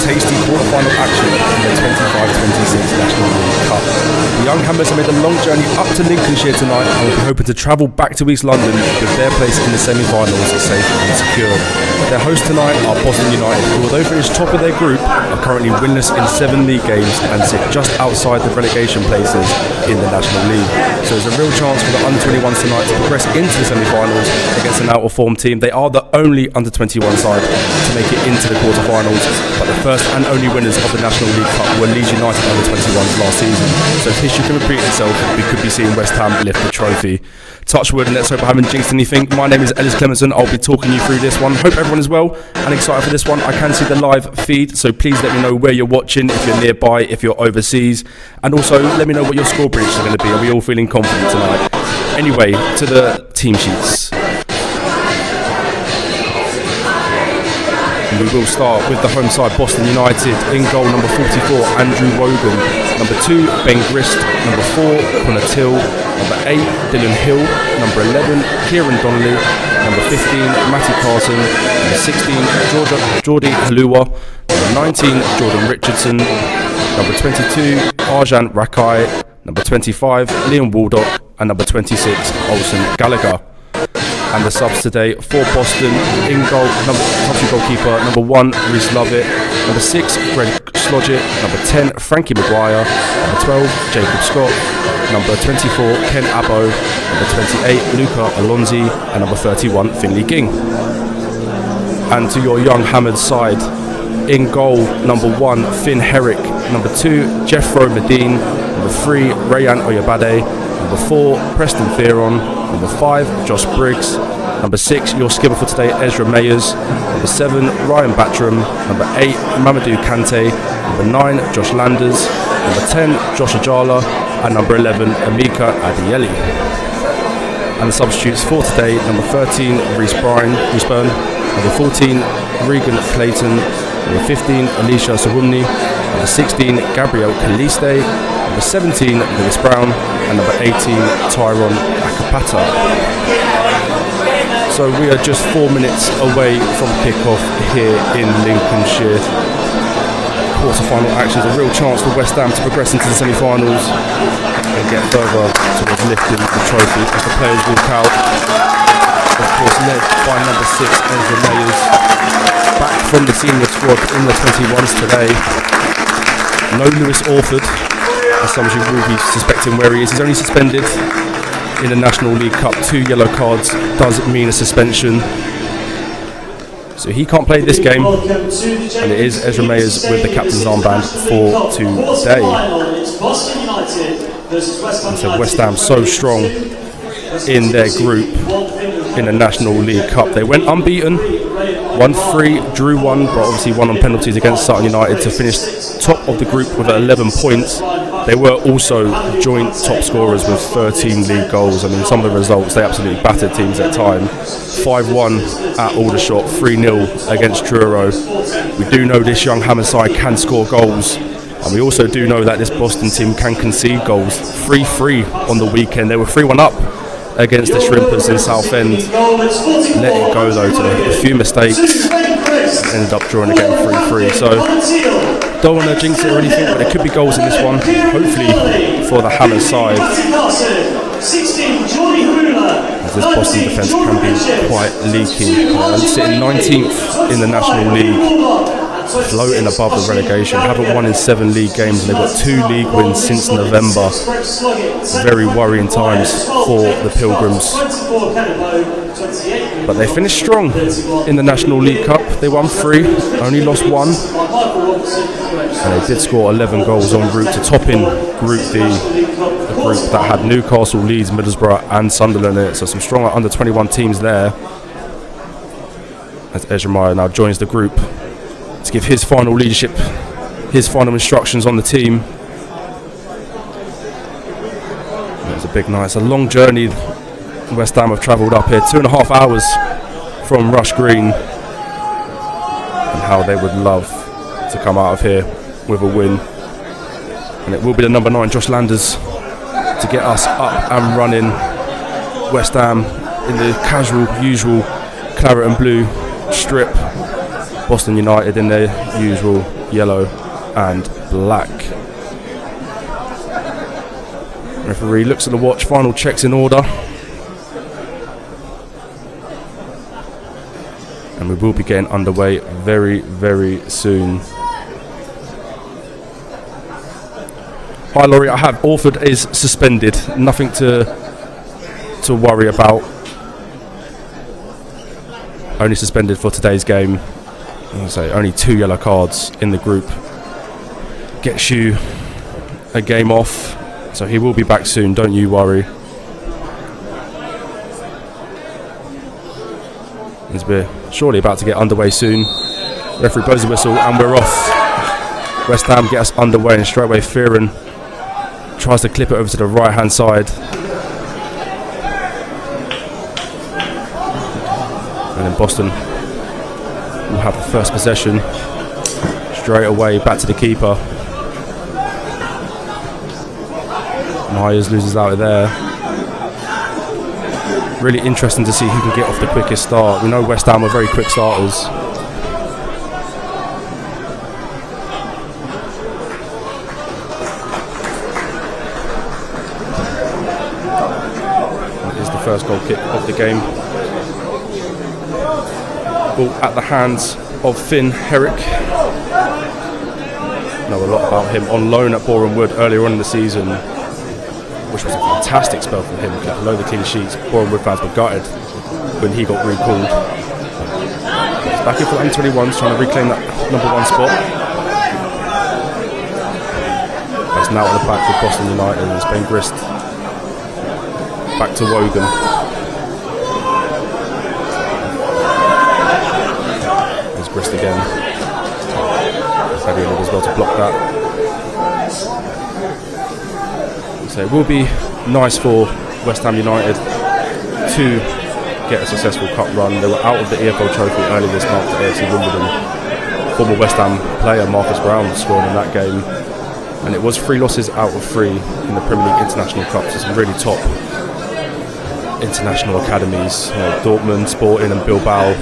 tasty quarter-final action in the 25-26 National League Cup. The Young Hammers have made a long journey up to Lincolnshire tonight and will be hoping to travel back to East London with their place in the semi-finals safe and secure. Their hosts tonight are Boston United, who although finished top of their group, are currently winless in 7 league games and sit just outside the relegation places in the National League. So there's a real chance for the under-21s tonight to progress into the semi-finals against an out-of-form team. They are the only under-21 side to make it into the quarter-finals, but the first and only winners of the National League Cup were Leeds United under-21s last season. So if history can repeat itself, we could be seeing West Ham lift the trophy. Touch wood, and let's hope I haven't jinxed anything. My name is Ellis Clementson. I'll be talking you through this one. Hope everyone is well and excited for this one. I can see the live feed, so please let me know where you're watching, if you're nearby, if you're overseas, and also let me know what your score predictions are going to be. Are we all feeling confident tonight? Anyway, to the team sheets. And we will start with the home side, Boston United. In goal, number 44, Andrew Wogan. Number 2, Ben Grist. Number 4, Connor Till. Number 8, Dylan Hill. Number 11, Kieran Donnelly. Number 15, Matty Carson. Number 16, Geordie Halua. Number 19, Jordan Richardson. Number 22, Arjan Rakai. Number 25, Liam Waldock. And number 26, Olsen Gallagher. And the subs today for Boston: in goal, country goalkeeper number 1, Rhys Lovett. Number 6, Greg Slodgett. Number 10, Frankie Maguire. Number 12, Jacob Scott. Number 24, Ken Abbo. Number 28, Luca Alonzi. And number 31, Finley Ging. And to your young hammered side: in goal, number 1, Finn Herrick. Number 2, Jeffro Medine. Number 3, Rayan Oyabade. Number 4, Preston Theron. Number 5, Josh Briggs. Number 6, your skipper for today, Ezra Mayers. Number 7, Ryan Batram. Number 8, Mamadou Kante. Number 9, Josh Landers. Number 10, Josh Ajala. And number 11, Amika Adieli. And the substitutes for today: number 13, Reece Byrne. Number 14, Regan Clayton. Number 15, Alicia Sawumni. Number 16, Gabrielle Kaliste. Number 17, Lewis Brown. And number 18, Tyrone Akapata. So we are just 4 minutes away from kick-off here in Lincolnshire. Quarter-final action is a real chance for West Ham to progress into the semi-finals and get further towards lifting the trophy as the players walk out. Of course, led by number 6, Ezra Mayers, back from the senior squad in the 21s today. No Lewis Orford, as some of you will be suspecting where he is. He's only suspended in the National League Cup. 2 yellow cards does mean a suspension, so he can't play this game, and it is Ezra Mayers with the captain's armband for today. And so West Ham so strong in their group in the National League Cup. They went unbeaten, won 3, drew 1, but obviously won on penalties against Sutton United to finish top of the group with 11 points. They were also joint top scorers with 13 league goals. I mean, some of the results, they absolutely battered teams at time. 5-1 at Aldershot, 3-0 against Truro. We do know this young Hammer side can score goals, and we also do know that this Boston team can concede goals. 3-3 on the weekend. They were 3-1 up against the Shrimpers in Southend. Let it go though to a few mistakes. Ended up drawing the game 3-3. So don't want to jinx it or anything, but there could be goals in this one, hopefully for the Hammer side, as this Boston defence can be quite leaky. Sitting 19th in the National League, floating above the relegation, haven't won in 7 league games, and they've got 2 league wins since November. Very worrying times for the Pilgrims. But they finished strong in the National League Cup. They won 3, only lost 1, and they did score 11 goals en route to topping Group D, the group that had Newcastle, Leeds, Middlesbrough and Sunderland in it. So some strong under-21 teams there, as Ezra Meyer now joins the group to give his final leadership, his final instructions on the team. It's a big night. It's a long journey West Ham have travelled up here, 2.5 hours from Rush Green, and how they would love to come out of here with a win. And it will be the number 9, Josh Landers, to get us up and running. West Ham in the casual, usual claret and blue strip. Boston United in their usual yellow and black. Referee looks at the watch, final checks in order. And we will be getting underway very, very soon. Hi Laurie, I have Orford is suspended. Nothing to worry about. Only suspended for today's game. I'll say only 2 yellow cards in the group. Gets you a game off. So he will be back soon, don't you worry. As we're surely about to get underway soon. Referee blows the whistle and we're off. West Ham get us underway and straight away Fearon tries to clip it over to the right hand side. And then Boston will have the first possession. Straight away back to the keeper. Myers loses out of there. Really interesting to see who can get off the quickest start. We know West Ham are very quick starters. That is the first goal kick of the game. Ball at the hands of Finn Herrick. Know a lot about him on loan at Boreham Wood earlier on in the season, which was a fantastic spell for him. Kept a load of clean sheets. Boreham Wood fans were gutted when he got recalled. He's back in for U21s, trying to reclaim that number 1 spot. That's now at the back with Boston United and it's Ben Grist. Back to Wogan. There's Grist again. Sadio as well to block that. So it will be nice for West Ham United to get a successful cup run. They were out of the EFL Trophy early this month to AFC Wimbledon. Former West Ham player Marcus Brown scoring in that game. And it was 3 losses out of 3 in the Premier League International Cup. So some really top international academies. Dortmund, Sporting and Bilbao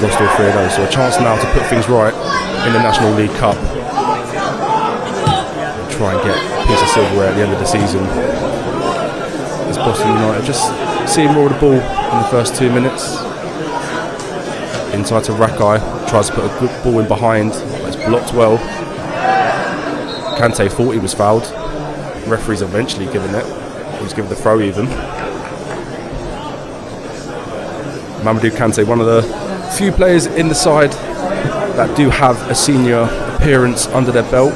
lost all 3 of those. So a chance now to put things right in the National League Cup. And try and get a piece of silverware at the end of the season. As Boston United just see him roll the ball in the first 2 minutes. Inside to Rakai, tries to put a good ball in behind, but it's blocked well. Kante thought he was fouled. Referee's eventually given it. He was given the throw even. Mamadou Kante, one of the few players in the side that do have a senior appearance under their belt.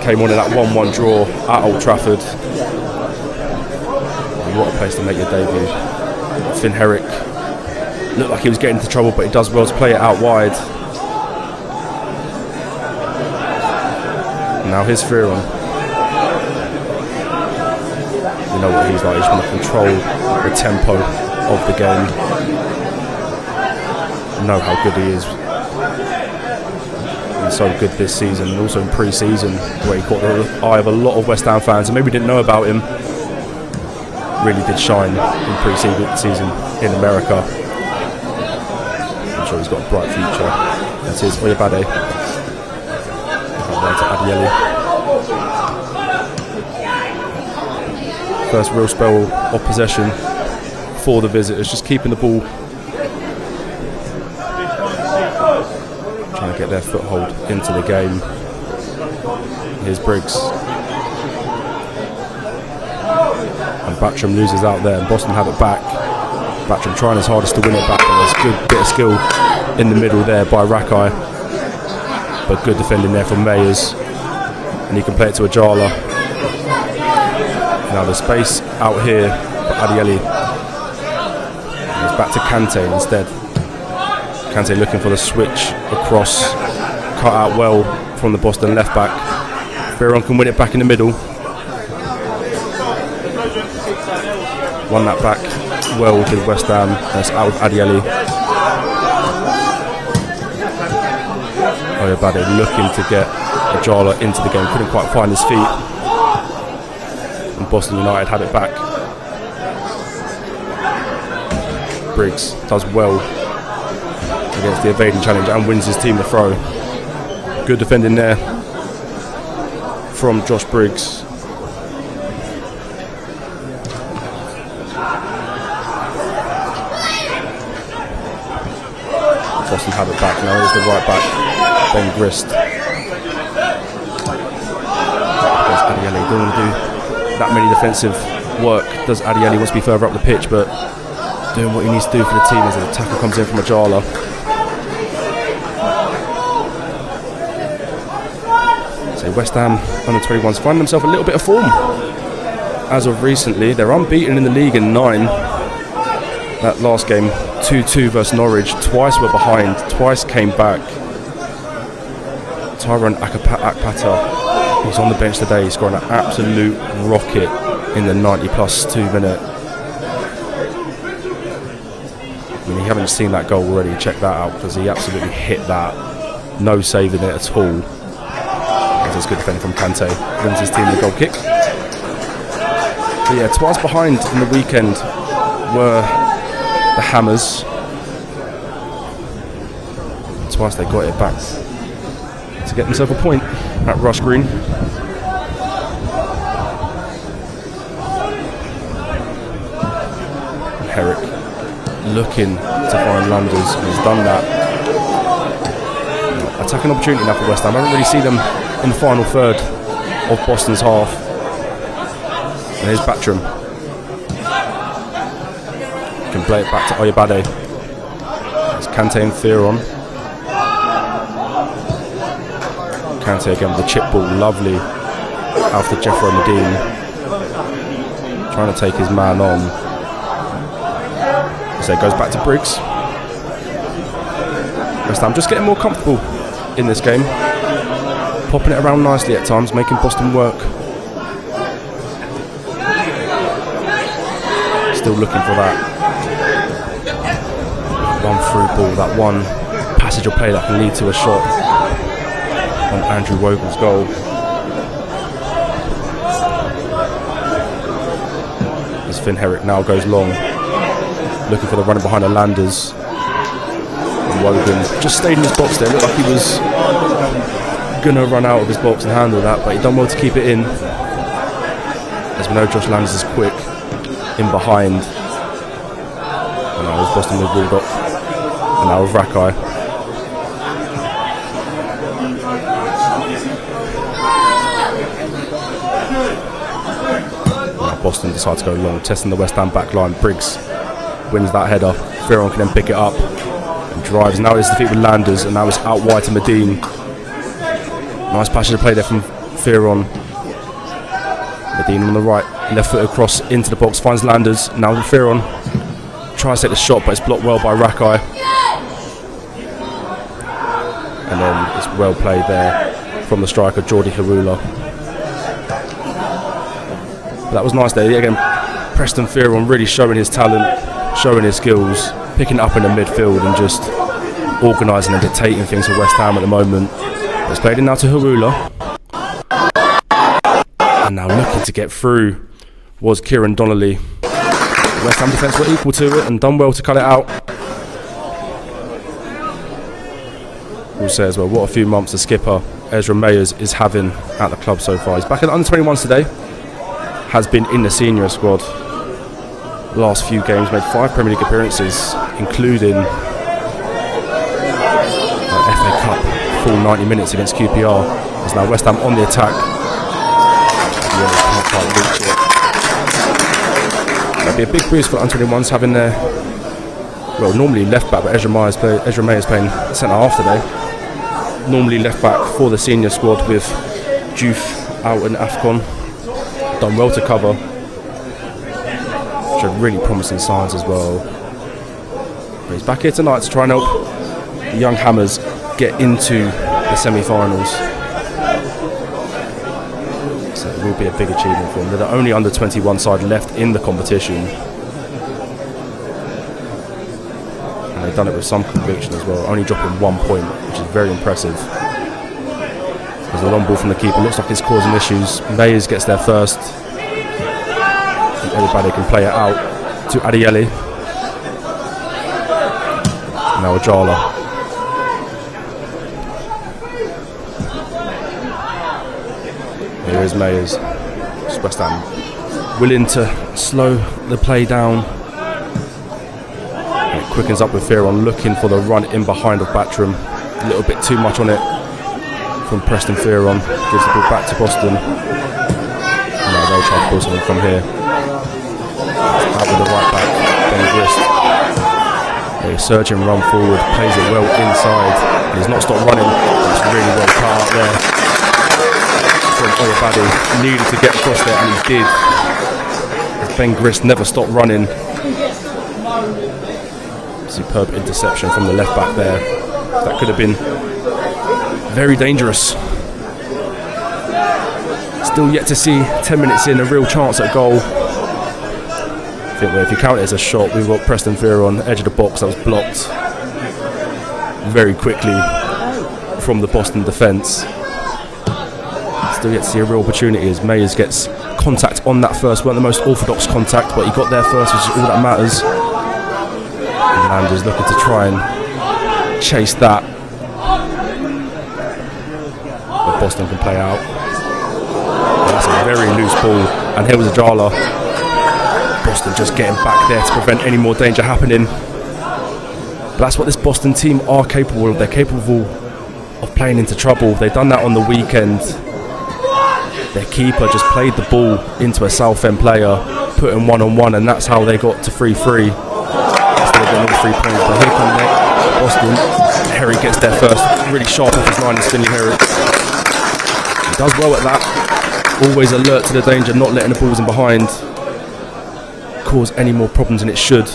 Came on in that 1-1 draw at Old Trafford. What a place to make your debut. Finn Herrick looked like he was getting into trouble, but he does well to play it out wide. Now here's Fearon. You know what he's like, he's going to control the tempo of the game. You know how good he is. He's so good this season, and also in pre-season, where he caught the eye of a lot of West Ham fans and maybe didn't know about him. Really did shine in pre-season in America. I'm sure he's got a bright future. That's his Oyabade. To Adieli. First real spell of possession for the visitors, just keeping the ball, trying to get their foothold into the game. Here's Briggs. And Batcham loses out there and Boston have it back. Batcham trying his hardest to win it back, but there's a good bit of skill in the middle there by Rakai. But good defending there from Mayers. And he can play it to Ajala. Now the space out here for Adieli. It's back to Kante instead. Kante looking for the switch across. Cut out well from the Boston left back. Fearon can win it back in the middle. Won that back well with West Ham. That's out of Adieli. Oyabade looking to get Ajala into the game. Couldn't quite find his feet. And Boston United had it back. Briggs does well against the evading challenge and wins his team the throw. Good defending there from Josh Briggs. Boston have it back now. Here's the right back, Ben Grist. Adiele don't want to do that many defensive work. Does Adiele wants to be further up the pitch, but doing what he needs to do for the team as the tackle comes in from Ajala. So West Ham under 21s find themselves a little bit of form as of recently. They're unbeaten in the league in 9. That last game 2-2 versus Norwich. Twice were behind, twice came back. Tyrone Akpata, he's on the bench today, he's scoring an absolute rocket in the 90+2 minute. I mean, you haven't seen that goal already, check that out, because he absolutely hit that. No saving it at all. That's good defending from Kante. Wins his team the goal kick. But yeah, twice behind in the weekend were the Hammers. Twice they got it back to get themselves a point at Rush Green. Herrick looking to find Landers, and he's done that. Attacking opportunity now for West Ham. I don't really see them in the final third of Boston's half. And here's Batcham. Can play it back to Oyabade. It's Kante and Theron. Kante again with the chip ball, lovely. After Jeffro Medine. Trying to take his man on. So it goes back to Briggs. West Ham just getting more comfortable in this game. Popping it around nicely at times, making Boston work. Still looking for that one through ball, that one passage of play that can lead to a shot on Andrew Wogan's goal. As Finn Herrick now goes long, looking for the running behind the Landers. And Wogan just stayed in his box there. Looked like he was gonna run out of his box and handle that, but he done well to keep it in. As we know, Josh Landers is quick in behind. And now was Boston with Bulldog. And now with Rakai. Now Boston decides to go long, testing the West Ham back line. Briggs wins that header. Theron can then pick it up and drives. Now it's the feet with Landers, and now it's out wide to Medine. Nice passage of play there from Theron. Medine on the right, left foot across into the box, finds Landers. Now Theron tries to take the shot, but it's blocked well by Rakai. And then it's well played there from the striker, Jordi Harula. But that was nice there. Again, Preston Theron really showing his talent, showing his skills, picking it up in the midfield and just organising and dictating things for West Ham at the moment. It's played in now to Harula. And now looking to get through was Kieran Donnelly. West Ham defence were equal to it and done well to cut it out. We'll say as well, what a few months the skipper Ezra Mayers is having at the club so far. He's back at the under-21s today. Has been in the senior squad. Last few games, made 5 Premier League appearances, including FA Cup full 90 minutes against QPR. As now West Ham on the attack. Can't quite reach it. That'd be a big boost for under-21s having their, well, normally left back, but Ezra Mayer's playing centre half today. Normally left back for the senior squad with Diouf out in AFCON. Done well to cover. Showed really promising signs as well. But he's back here tonight to try and help the young Hammers get into the semi-finals. So it will be a big achievement for them. They're the only under-21 side left in the competition. And they've done it with some conviction as well, only dropping 1 point, which is very impressive. There's a long ball from the keeper, looks like it's causing issues. Mayers gets there first. And everybody can play it out to Adiele. Now Ajala. There is Mayers. It's West Ham willing to slow the play down. And it quickens up with Fearon, looking for the run in behind of Batchram. A little bit too much on it from Preston Fearon. Gives the ball back to Boston. Now they'll try to pull something from here. Out with the right back, Ben Grist. A surging run forward, plays it well inside. And he's not stopped running. It's really well cut out there from Oyabadi. Needed to get across there, and he did. As Ben Grist never stopped running. Superb interception from the left back there. That could have been very dangerous. Still yet to see 10 minutes in a real chance at goal. I think if you count it as a shot, we've got Preston Fearon edge of the box that was blocked very quickly from the Boston defence. Still yet to see a real opportunity as Mayers gets contact on that first. Weren't the most orthodox contact, but he got there first, which is all that matters. And Landers looking to try and chase that. But Boston can play out. That's a very loose ball, and here was Ajala. Boston just getting back there to prevent any more danger happening. But that's what this Boston team are capable of. They're capable of playing into trouble. They've done that on the weekend. Their keeper just played the ball into a Southend player, put him one-on-one, and that's how they got to 3-3. Instead of getting all 3 points. But here come Boston. Herrick gets there first, really sharp off his line, and Finley Herrick. He does well at that. Always alert to the danger, not letting the balls in behind cause any more problems than it should.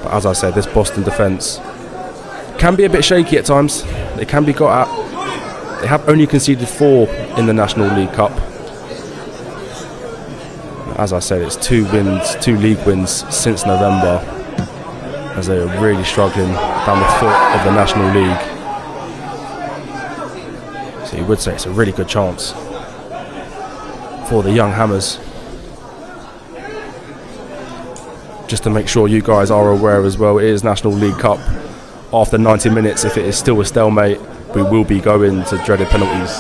But as I said, this Boston defence can be a bit shaky at times. They can be got at. They have only conceded 4 in the National League Cup. As I said, it's 2 league wins since November, as they are really struggling down the foot of the National League. So you would say it's a really good chance for the young Hammers. Just to make sure you guys are aware as well, it is National League Cup. After 90 minutes, if it is still a stalemate, we will be going to dreaded penalties.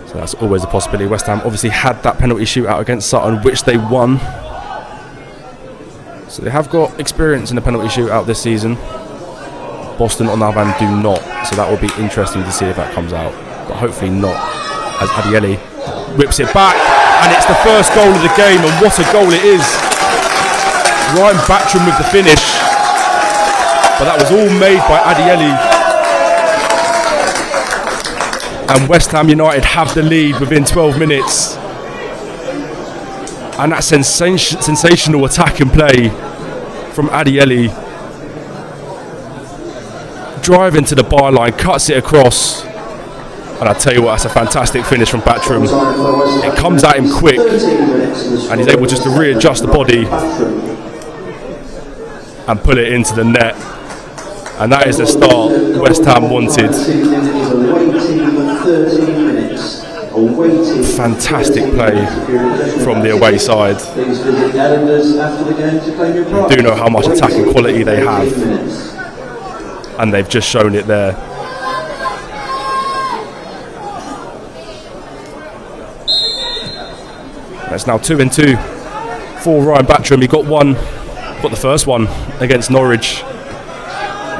So that's always a possibility. West Ham obviously had that penalty shootout against Sutton, which they won. So they have got experience in the penalty shootout this season. Boston, on the other hand, do not. So that will be interesting to see if that comes out. But hopefully not, as Adiele whips it back. And it's the first goal of the game, and what a goal it is. Ryan Batchram with the finish. But that was all made by Adiele. And West Ham United have the lead within 12 minutes. And that sensational attack and play from Adiele. Driving to the byline, cuts it across. And I tell you what, that's a fantastic finish from Batchram. It comes at him quick, and he's able just to readjust the body and pull it into the net. And that is the start West Ham wanted. Fantastic play from the away side. You do know how much attacking quality they have, and they've just shown it there. It's now 2-2 for Ryan Batchram. He got the first one against Norwich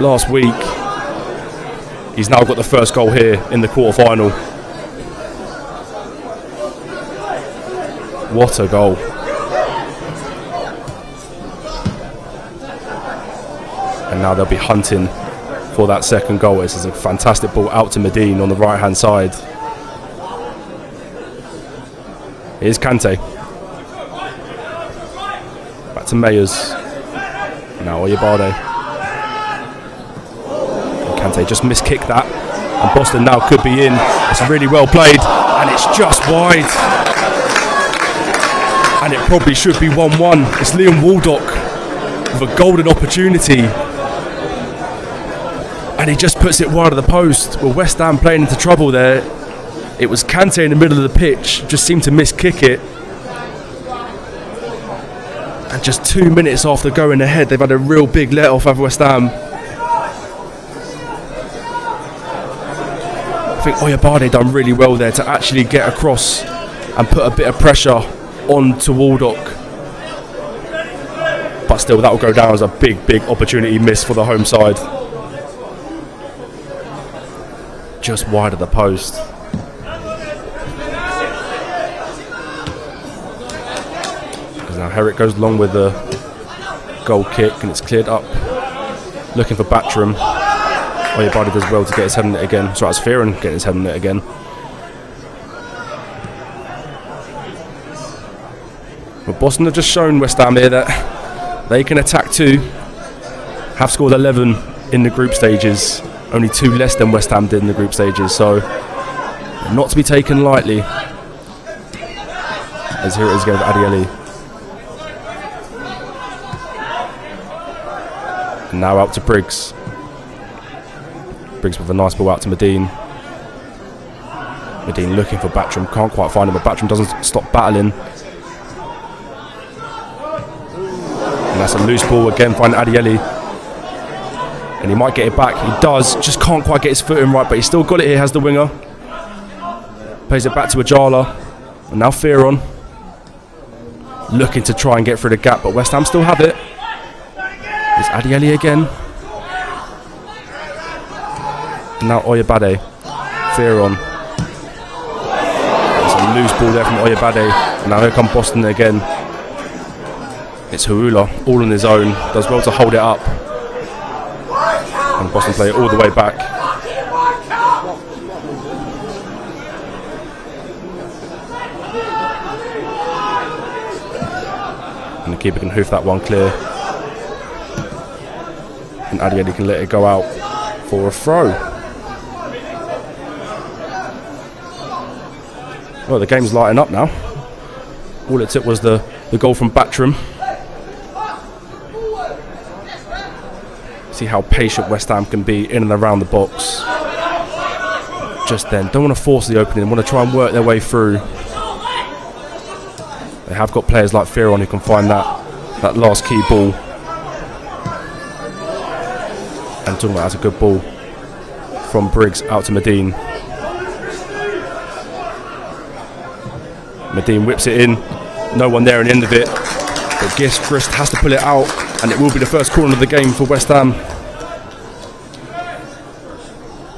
last week. He's now got the first goal here in the quarter-final. What a goal. And now they'll be hunting for that second goal. This is a fantastic ball out to Medine on the right-hand side. Here's Kante. Back to Mayers. Now Oyabade. Kante just miskicked that. And Boston now could be in. It's really well played. And it's just wide. And it probably should be 1-1. It's Liam Waldock with a golden opportunity. And he just puts it wide of the post. Well, West Ham playing into trouble there. It was Kante in the middle of the pitch, just seemed to miskick it. And just 2 minutes after going ahead, they've had a real big let-off of West Ham. I think Oyabade done really well there to actually get across and put a bit of pressure onto Waldock. But still, that will go down as a big opportunity miss for the home side. Just wide of the post. Now Herrick goes long with the goal kick and it's cleared up. Looking for Batchram. Oyabade does well to get his head in it again. Sorry, it's Fearon getting his head in it again. But Boston have just shown West Ham here that they can attack too. Have scored 11 in the group stages. Only 2 less than West Ham did in the group stages. So, not to be taken lightly. As here it is again with Adieli. And now out to Briggs. Briggs with a nice ball out to Medine. Medine looking for Batchram. Can't quite find him, but Batchram doesn't stop battling. And that's a loose ball again, finding Adieli. And he might get it back. He does. Just can't quite get his foot in right, but he's still got it here, has the winger. Plays it back to Ajala. And now Fearon. Looking to try and get through the gap, but West Ham still have it. It's Adieli again. And now Oyabade. Fearon. There's a loose ball there from Oyabade. And now here come Boston again. It's Huula, all on his own. Does well to hold it up. And Boston play it all the way back. And the keeper can hoof that one clear. And Adieli can let it go out for a throw. Well, the game's lighting up now. All it took was the goal from Batchram. See how patient West Ham can be in and around the box. Just then, don't want to force the opening, want to try and work their way through. They have got players like Fearon who can find that last key ball. And talking about that's a good ball from Briggs out to Medine. Medine whips it in. No one there in the end of it. But Grist has to pull it out, and it will be the first corner of the game for West Ham.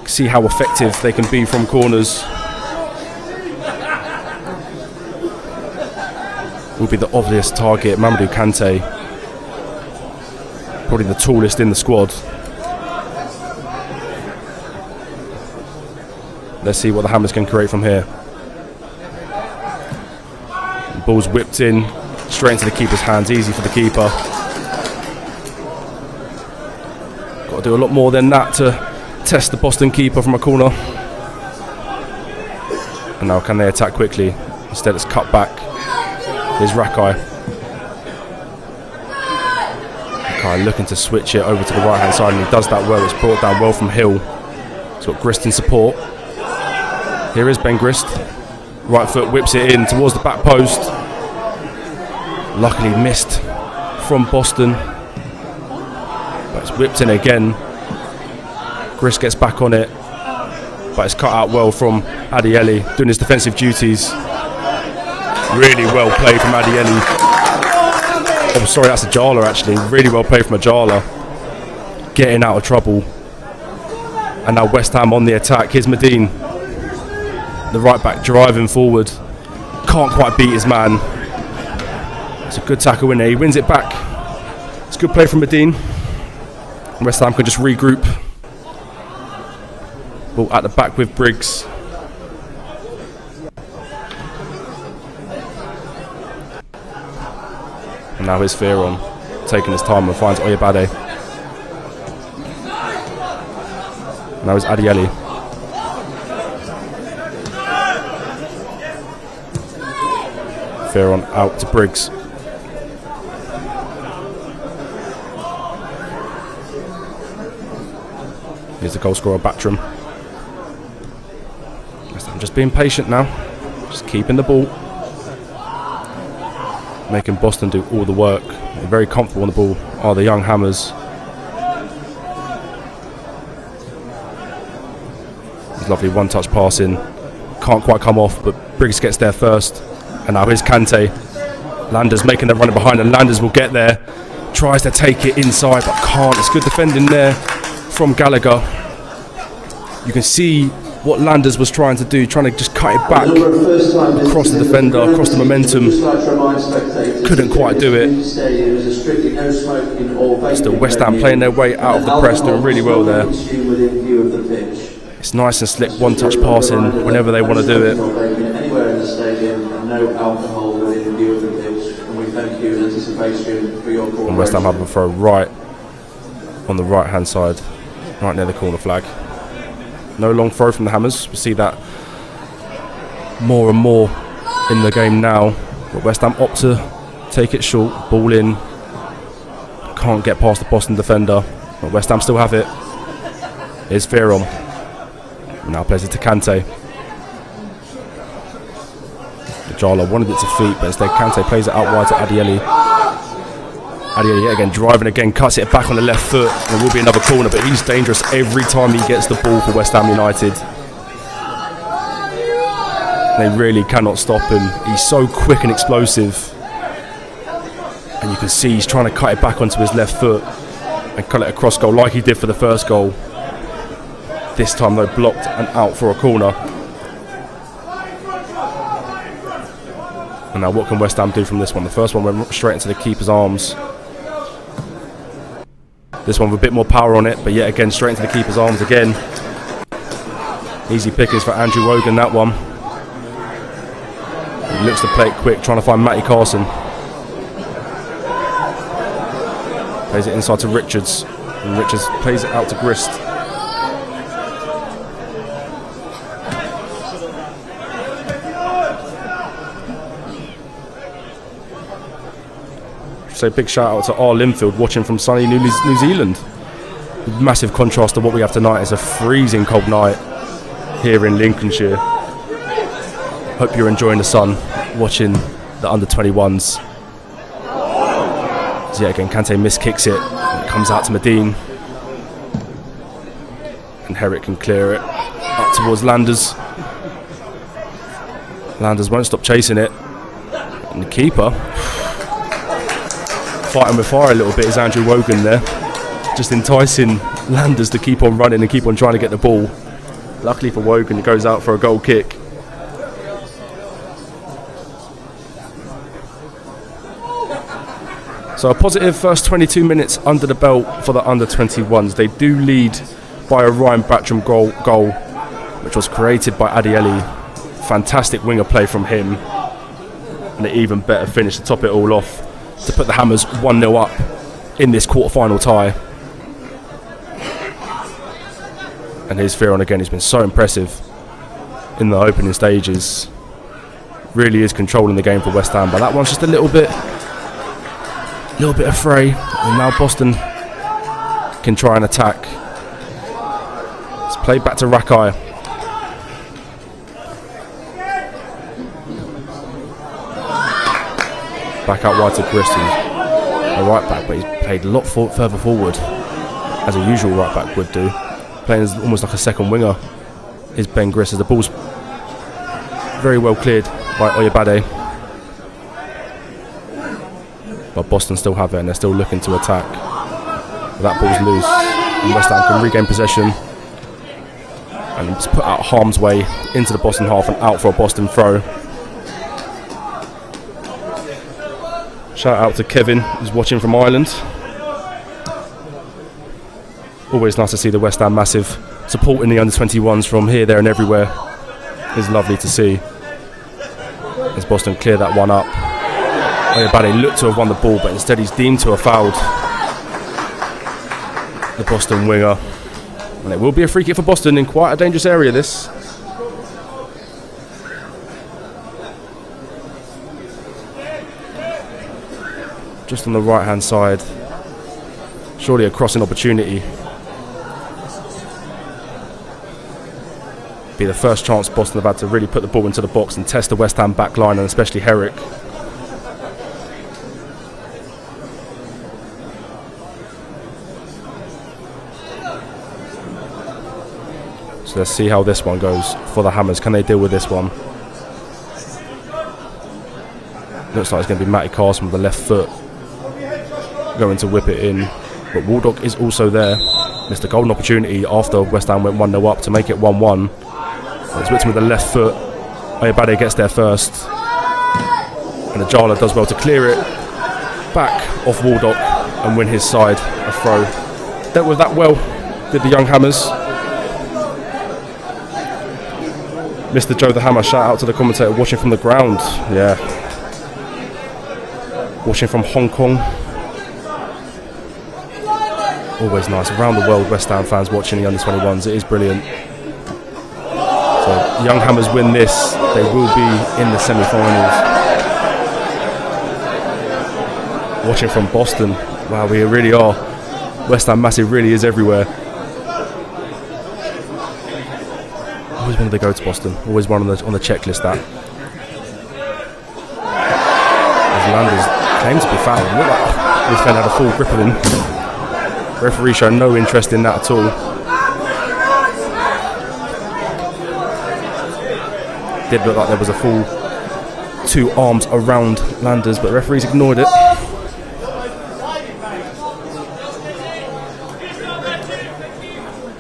See how effective they can be from corners. Will be the obvious target, Mamadou Kante. Probably the tallest in the squad. Let's see what the Hammers can create from here. The ball's whipped in, straight into the keeper's hands, easy for the keeper. Got to do a lot more than that to test the Boston keeper from a corner. And now can they attack quickly? Instead it's cut back. Here's Rakai. Rakai looking to switch it over to the right hand side, and he does that well. It's brought down well from Hill. He's got Grist in support. Here is Ben Grist. Right foot whips it in towards the back post. Luckily missed from Boston. But it's whipped in again. Grist gets back on it. But it's cut out well from Adieli, doing his defensive duties. Really well played from Adieli. Oh, sorry, that's Ajala actually. Really well played from Ajala. Getting out of trouble. And now West Ham on the attack. Here's Medine. The right back driving forward. Can't quite beat his man. It's a good tackle in there. He wins it back. It's good play from Medine. West Ham can just regroup. Ball at the back with Briggs. And now here's Fearon, taking his time and finds Oyabade. Now it's Adieli. Fearon out to Briggs. Here's the goal scorer, Batchram. I'm just being patient now. Just keeping the ball. Making Boston do all the work. They're very comfortable on the ball, are the young Hammers. It's lovely one-touch passing. Can't quite come off, but Briggs gets there first. And now here's Kante. Landers making the running behind, and Landers will get there. Tries to take it inside, but can't. It's good defending there from Gallagher. You can see what Landers was trying to do, trying to just cut it back across the defender, across the momentum. Couldn't quite do it. Still West Ham playing their way out of the press, doing really well there. It's nice and slick, one-touch passing whenever they want to do it. And West Ham have a throw right on the right-hand side, right near the corner flag. No long throw from the Hammers. We see that more and more in the game now. But West Ham opt to take it short, ball in. Can't get past the Boston defender. But West Ham still have it. Here's Fearon. Now plays it to Kante. Jala wanted it to feet, but instead Kante plays it out wide to Adieli. Adieli yet again driving again, cuts it back on the left foot. There will be another corner, but he's dangerous every time he gets the ball for West Ham United. They really cannot stop him. He's so quick and explosive. And you can see he's trying to cut it back onto his left foot and cut it across goal like he did for the first goal. This time though blocked and out for a corner. And now what can West Ham do from this one? The first one went straight into the keeper's arms. This one with a bit more power on it, but yet again straight into the keeper's arms again. Easy pickings for Andrew Wogan, that one. He looks to play it quick, trying to find Matty Carson. Plays it inside to Richards. And Richards plays it out to Grist. So big shout out to R. Linfield watching from sunny New Zealand. Massive contrast to what we have tonight. It's a freezing cold night here in Lincolnshire. Hope you're enjoying the sun watching the under-21s. So yeah, again Kante miskicks it. It comes out to Medine. And Herrick can clear it up towards Landers. Landers won't stop chasing it. And the keeper, fighting with fire a little bit, is Andrew Wogan there. Just enticing Landers to keep on running and keep on trying to get the ball. Luckily for Wogan, it goes out for a goal kick. So a positive first 22 minutes under the belt for the under-21s. They do lead by a Ryan Batcham goal, which was created by Adieli. Fantastic winger play from him. And an even better finish to top it all off, to put the Hammers 1-0 up in this quarter-final tie. And here's Fearon again. He's been so impressive in the opening stages. Really is controlling the game for West Ham, but that one's just a little bit of fray. And now Boston can try and attack. It's played back to Rakai. Back out wide to Grist, a right back, but he's played a lot further forward, as a usual right back would do. Playing as almost like a second winger is Ben Grist, as the ball's very well cleared by Oyebade. But Boston still have it and they're still looking to attack. But that ball's loose and West Ham can regain possession and it's put out harm's way into the Boston half and out for a Boston throw. Shout out to Kevin, who's watching from Ireland. Always nice to see the West Ham massive supporting the under-21s from here, there and everywhere. It's lovely to see. As Boston clear that one up. Oyebade looked to have won the ball, but instead he's deemed to have fouled the Boston winger. And it will be a free kick for Boston in quite a dangerous area, this. Just on the right hand side. Surely a crossing opportunity. Be the first chance Boston have had to really put the ball into the box and test the West Ham back line, and especially Herrick. So let's see how this one goes for the Hammers. Can they deal with this one? Looks like it's going to be Matty Carson with the left foot going to whip it in. But Waldock is also there. Missed a golden opportunity after West Ham went 1-0 up to make it 1-1. It's whipped with the left foot. Oyebade gets there first. And Ajala does well to clear it back off Waldock and win his side a throw. Dealt with that well, did the young Hammers. Mr. Joe the Hammer, shout out to the commentator watching from the ground. Yeah. Watching from Hong Kong. Always nice. Around the world, West Ham fans watching the under-21s. It is brilliant. So, the young Hammers win this. They will be in the semi-finals. Watching from Boston. Wow, we really are. West Ham Massive really is everywhere. Always wanted to go to Boston. Always one on the checklist that. As Landers claimed to be fouled. Looked like this fan had a full grip of him. Referee showed no interest in that at all. Did look like there was a full 2 arms around Landers, but the referees ignored it.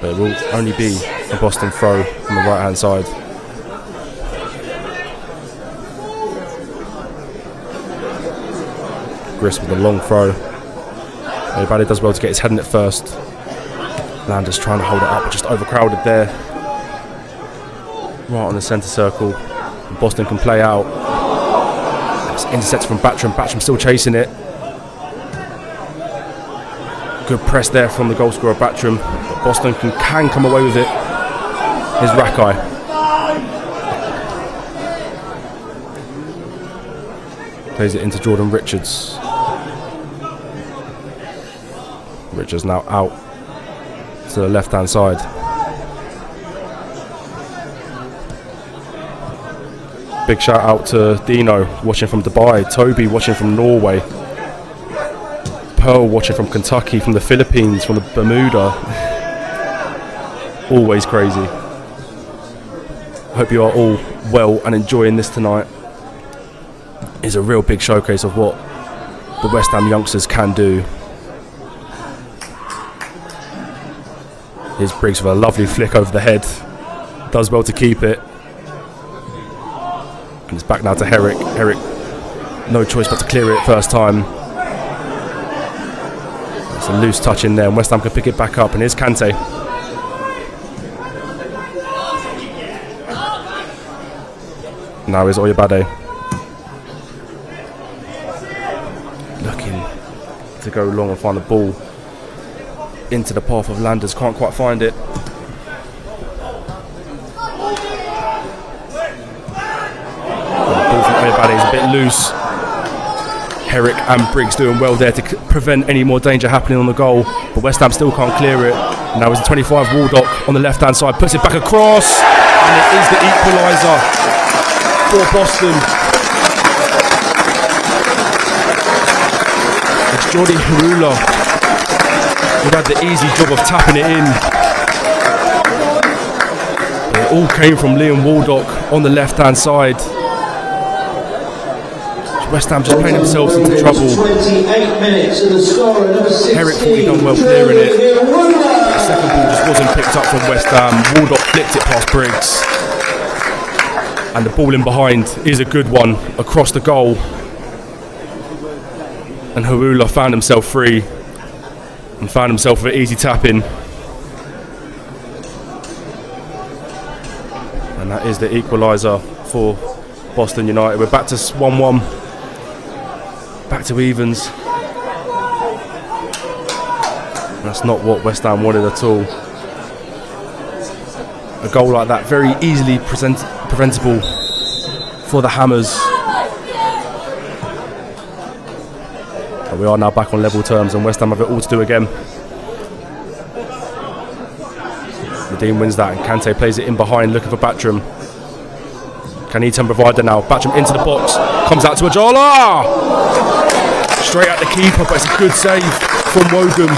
But it will only be a Boston throw on the right hand side. Grist with a long throw. Oyebade does well to get his head in it first. Landers trying to hold it up, just overcrowded there. Right on the centre circle. And Boston can play out. It's intercepted from Batcham. Batcham still chasing it. Good press there from the goal scorer Batcham. But Boston can come away with it. Here's Rakai. Plays it into Jordan Richards. Richards now out to the left hand side. Big shout out to Dino watching from Dubai, Toby watching from Norway, Pearl watching from Kentucky, from the Philippines, from the Bermuda. Always crazy. Hope you are all well and enjoying this tonight. It's a real big showcase of what the West Ham youngsters can do. Here's Briggs with a lovely flick over the head. Does well to keep it. And it's back now to Herrick. Herrick, no choice but to clear it first time. It's a loose touch in there, and West Ham can pick it back up. And here's Kante. Now is Oyebade. Looking to go long and find the ball into the path of Landers, can't quite find it. The ball from Oyebade is a bit loose. Herrick and Briggs doing well there to prevent any more danger happening on the goal, but West Ham still can't clear it. Now is the 25 Waldock on the left hand side, puts it back across, and it is the equaliser for Boston. It's Jordi Harula. We've had the easy job of tapping it in. But it all came from Liam Waldock on the left hand side. West Ham just playing themselves into trouble. Herrick thought he'd done well clearing it. The second ball just wasn't picked up from West Ham. Waldock flicked it past Briggs. And the ball in behind is a good one across the goal. And Harula found himself free. And found himself with an easy tap in. And that is the equaliser for Boston United. We're back to 1-1. Back to evens. And that's not what West Ham wanted at all. A goal like that, very easily preventable for the Hammers. But we are now back on level terms, and West Ham have it all to do again. Nadeem wins that, and Kante plays it in behind, looking for Batcham. Can he turn provider now? Batcham into the box, comes out to Ajala! Straight at the keeper, but it's a good save from Wogan.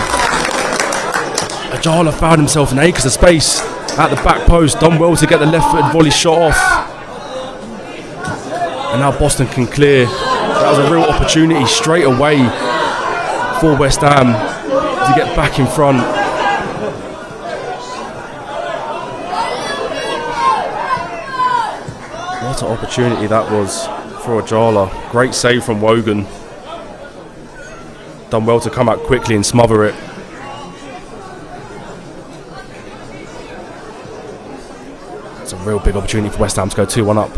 Ajala found himself in acres of space. At the back post, done well to get the left-footed volley shot off. And now Boston can clear. That was a real opportunity straight away for West Ham to get back in front. What an opportunity that was for Ajala. Great save from Wogan. Done well to come out quickly and smother it. It's a real big opportunity for West Ham to go 2-1 up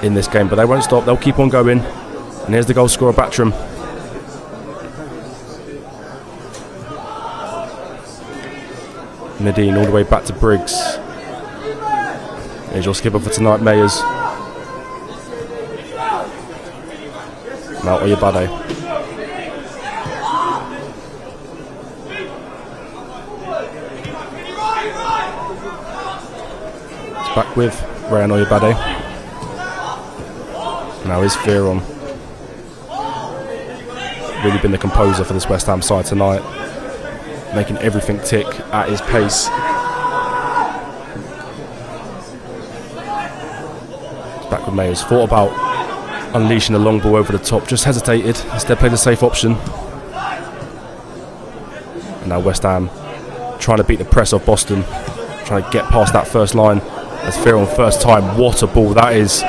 in this game, but they won't stop. They'll keep on going. And here's the goal scorer, Batram. Nadine all the way back to Briggs. Here's your skipper for tonight, Mayers. Now Oyebade. Back with Rayan Oyebade. Now is Fearon. Really been the composer for this West Ham side tonight, making everything tick at his pace. Back with Mayers. Thought about unleashing a long ball over the top, just hesitated. Instead played a safe option. And now West Ham trying to beat the press of Boston, trying to get past that first line. As Fearon first time, what a ball that is.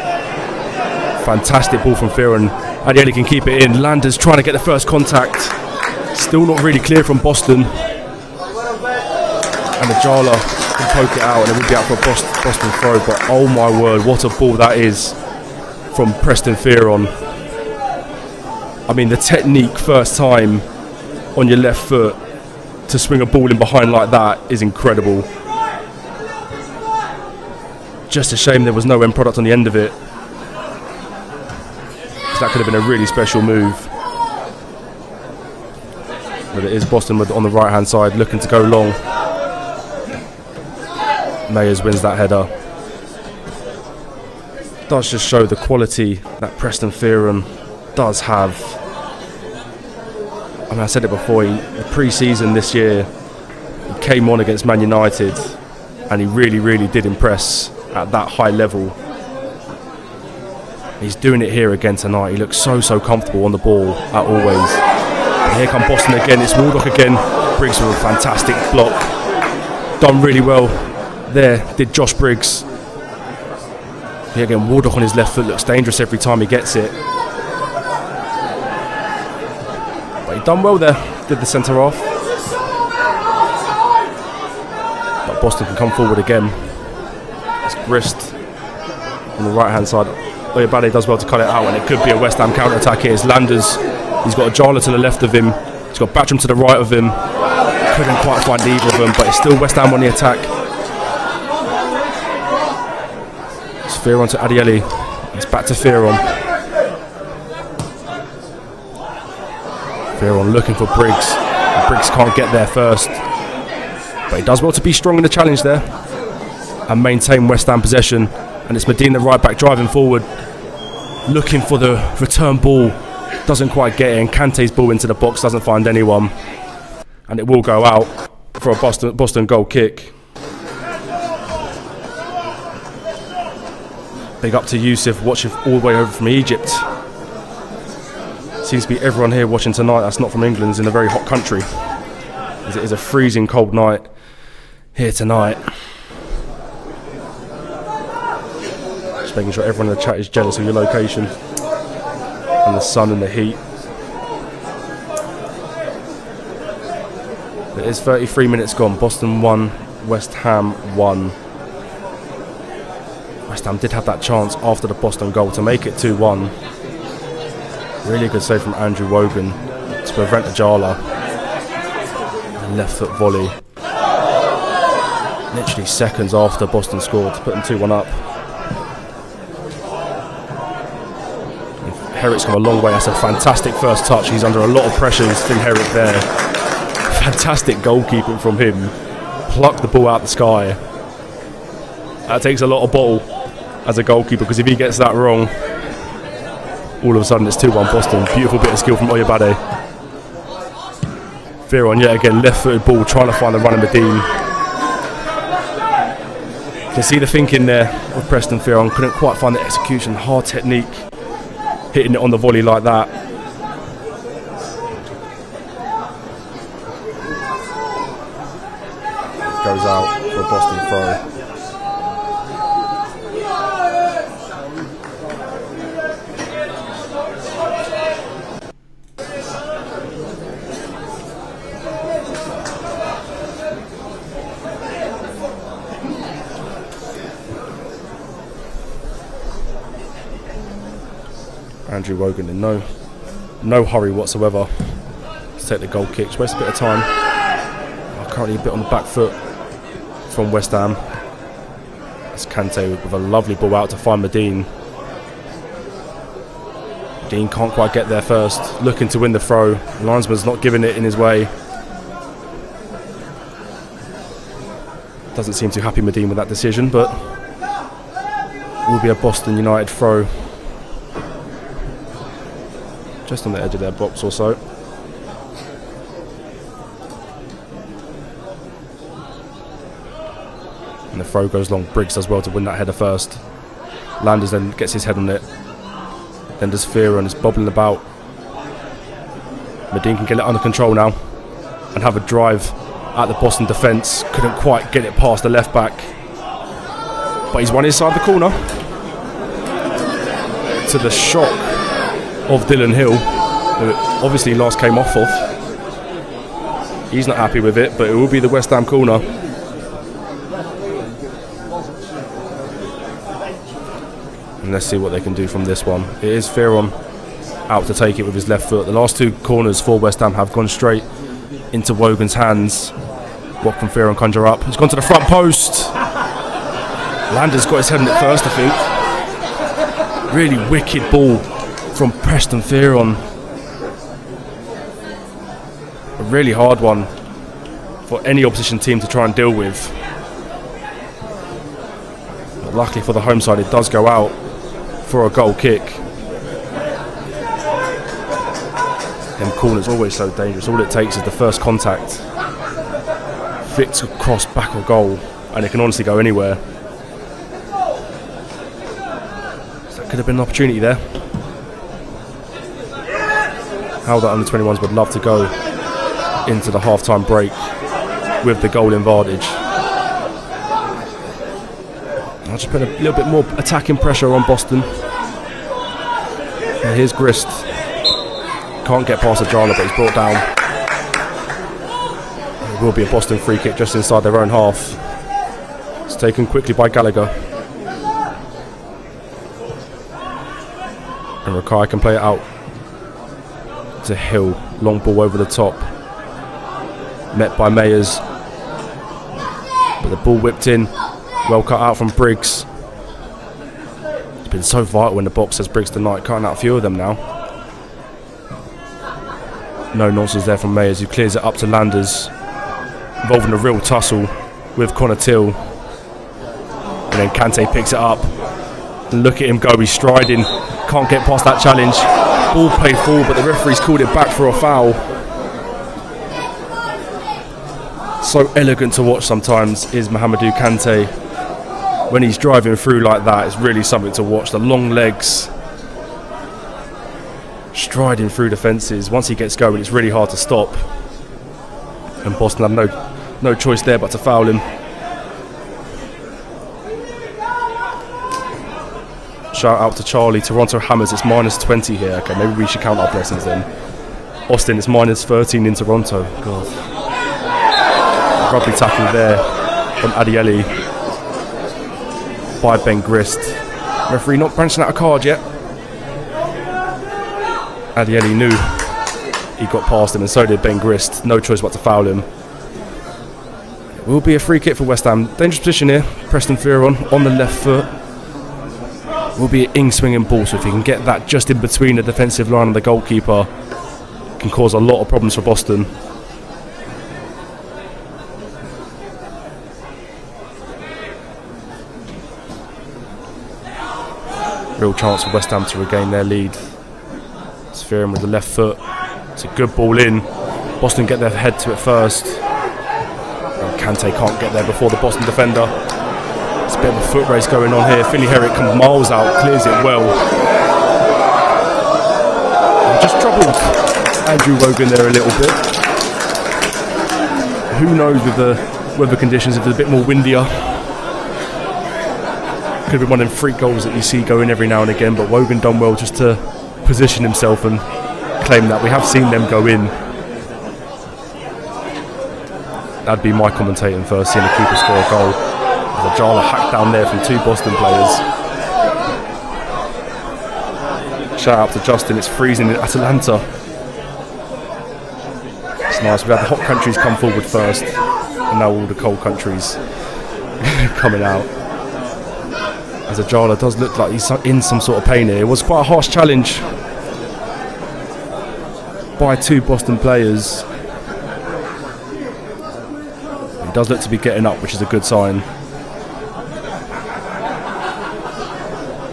Fantastic ball from Fearon. Adieli can keep it in. Landers trying to get the first contact. Still not really clear from Boston. And Ajala can poke it out and it will be out for a Boston throw. But oh my word, what a ball that is from Preston Fearon. I mean, the technique first time on your left foot to swing a ball in behind like that is incredible. Just a shame there was no end product on the end of it. That could have been a really special move. But it is Boston on the right hand side looking to go long. Mayers wins that header. Does just show the quality that Preston Fearon does have. I mean, I said it before, the pre-season this year, he came on against Man United and he really, really did impress at that high level. He's doing it here again tonight. He looks so comfortable on the ball at always. And here come Boston again. It's Waldock again. Briggs with a fantastic block. Done really well there, did Josh Briggs. Here again, Waldock on his left foot looks dangerous every time he gets it. But he done well there, did the centre half. But Boston can come forward again. It's Grist on the right hand side. Oyebade does well to cut it out, and it could be a West Ham counter attack here. It's Landers. He's got Ajala to the left of him. He's got Batram to the right of him. Couldn't quite find either of them, but it's still West Ham on the attack. It's Fearon to Adieli. It's back to Fearon. Fearon looking for Briggs. Briggs can't get there first, but he does well to be strong in the challenge there and maintain West Ham possession. And it's Medina right back driving forward, looking for the return ball, doesn't quite get it, and Kante's ball into the box doesn't find anyone, and it will go out for a Boston goal kick. Big up to Yusuf, watching all the way over from Egypt. Seems to be everyone here watching tonight that's not from England is in a very hot country, as it is a freezing cold night here tonight. Making sure everyone in the chat is jealous of your location and the sun and the heat. It is 33 minutes gone. Boston 1, West Ham 1. West Ham did have that chance after the Boston goal to make it 2-1. Really good save from Andrew Wogan to prevent Ajala. Left foot volley. Literally seconds after Boston scored to put them 2-1 up. Herrick's come a long way. That's a fantastic first touch. He's under a lot of pressure. Finn Herrick there. Fantastic goalkeeping from him. Plucked the ball out the sky. That takes a lot of bottle as a goalkeeper, because if he gets that wrong, all of a sudden it's 2-1 Boston. Beautiful bit of skill from Oyebade. Fearon yet again, left-footed ball, trying to find the run of Medine. can see the thinking there with Preston Fearon. Couldn't quite find the execution, hard technique, hitting it on the volley like that. Goes out for a Boston throw. Andrew Wogan in no hurry whatsoever to take the goal kicks. Waste a bit of time. Currently a bit on the back foot from West Ham. It's Kante with a lovely ball out to find Medine. Medine can't quite get there first, looking to win the throw. The linesman's not giving it in his way. Doesn't seem too happy, Medine, with that decision, but will be a Boston United throw. Just on the edge of their box or so. And the throw goes long. Briggs does well to win that header first. Landers then gets his head on it. Then does Fearon, is bobbling about. Medine can get it under control now and have a drive at the Boston defence. Couldn't quite get it past the left back. But he's won inside the corner. To the shock of Dylan Hill, who obviously last came off of. He's not happy with it, but it will be the West Ham corner. And let's see what they can do from this one. It is Fearon out to take it with his left foot. The last two corners for West Ham have gone straight into Wogan's hands. What can Fearon conjure up? He's gone to the front post. Landers got his head on it first, I think. Really wicked ball from Preston Fearon. A really hard one for any opposition team to try and deal with. But luckily for the home side, it does go out for a goal kick. Them corners always so dangerous. All it takes is the first contact, flicks across back or goal, and it can honestly go anywhere. So that could have been an opportunity there. How the under-21s would love to go into the half-time break with the goal advantage. I'll just put a little bit more attacking pressure on Boston. And here's Grist. Can't get past Ajala, but he's brought down. It will be a Boston free kick just inside their own half. It's taken quickly by Gallagher. And Rakai can play it out to Hill. Long ball over the top. Met by Mayers. But the ball whipped in. Well cut out from Briggs. It's been so vital in the box as Briggs tonight, cutting out a few of them now. No nonsense there from Mayers, who clears it up to Landers, involving a real tussle with Konatil. And then Kante picks it up. And look at him go, he's striding. Can't get past that challenge. Ball played forward, but the referee's called it back for a foul. So elegant to watch sometimes is Mahamadou Kante. When he's driving through like that, it's really something to watch. The long legs, striding through defences. Once he gets going, it's really hard to stop. And Boston have no choice there but to foul him. Shout out to Charlie. Toronto Hammers, it's -20 here. Okay, maybe we should count our blessings then. Austin, it's -13 in Toronto. God. Rugby tackle there from Adieli by Ben Grist. Referee not branching out a card yet. Adieli knew he got past him, and so did Ben Grist. No choice but to foul him. It will be a free kick for West Ham. Dangerous position here. Preston Fearon on the left foot. Will be an in-swinging ball, so if he can get that just in between the defensive line and the goalkeeper, it can cause a lot of problems for Boston. Real chance for West Ham to regain their lead. It's Fearon with the left foot. It's a good ball in. Boston get their head to it first. And Kante can't get there before the Boston defender. It's It's a bit of a foot race going on here. Finley Herrick comes miles out, clears it well. Just troubled Andrew Wogan there a little bit. Who knows with the weather conditions, if it's a bit more windier. Could be one of them freak goals that you see going every now and again, but Wogan done well just to position himself and claim that. We have seen them go in. That'd be my commentating first, seeing the keeper score a goal. There's a Jala hack down there from 2 Boston players. Shout out to Justin, it's freezing in Atlanta. It's nice, we've had the hot countries come forward first, and now all the cold countries coming out. As Ajala does look like he's in some sort of pain here. It was quite a harsh challenge by 2 Boston players. He does look to be getting up, which is a good sign.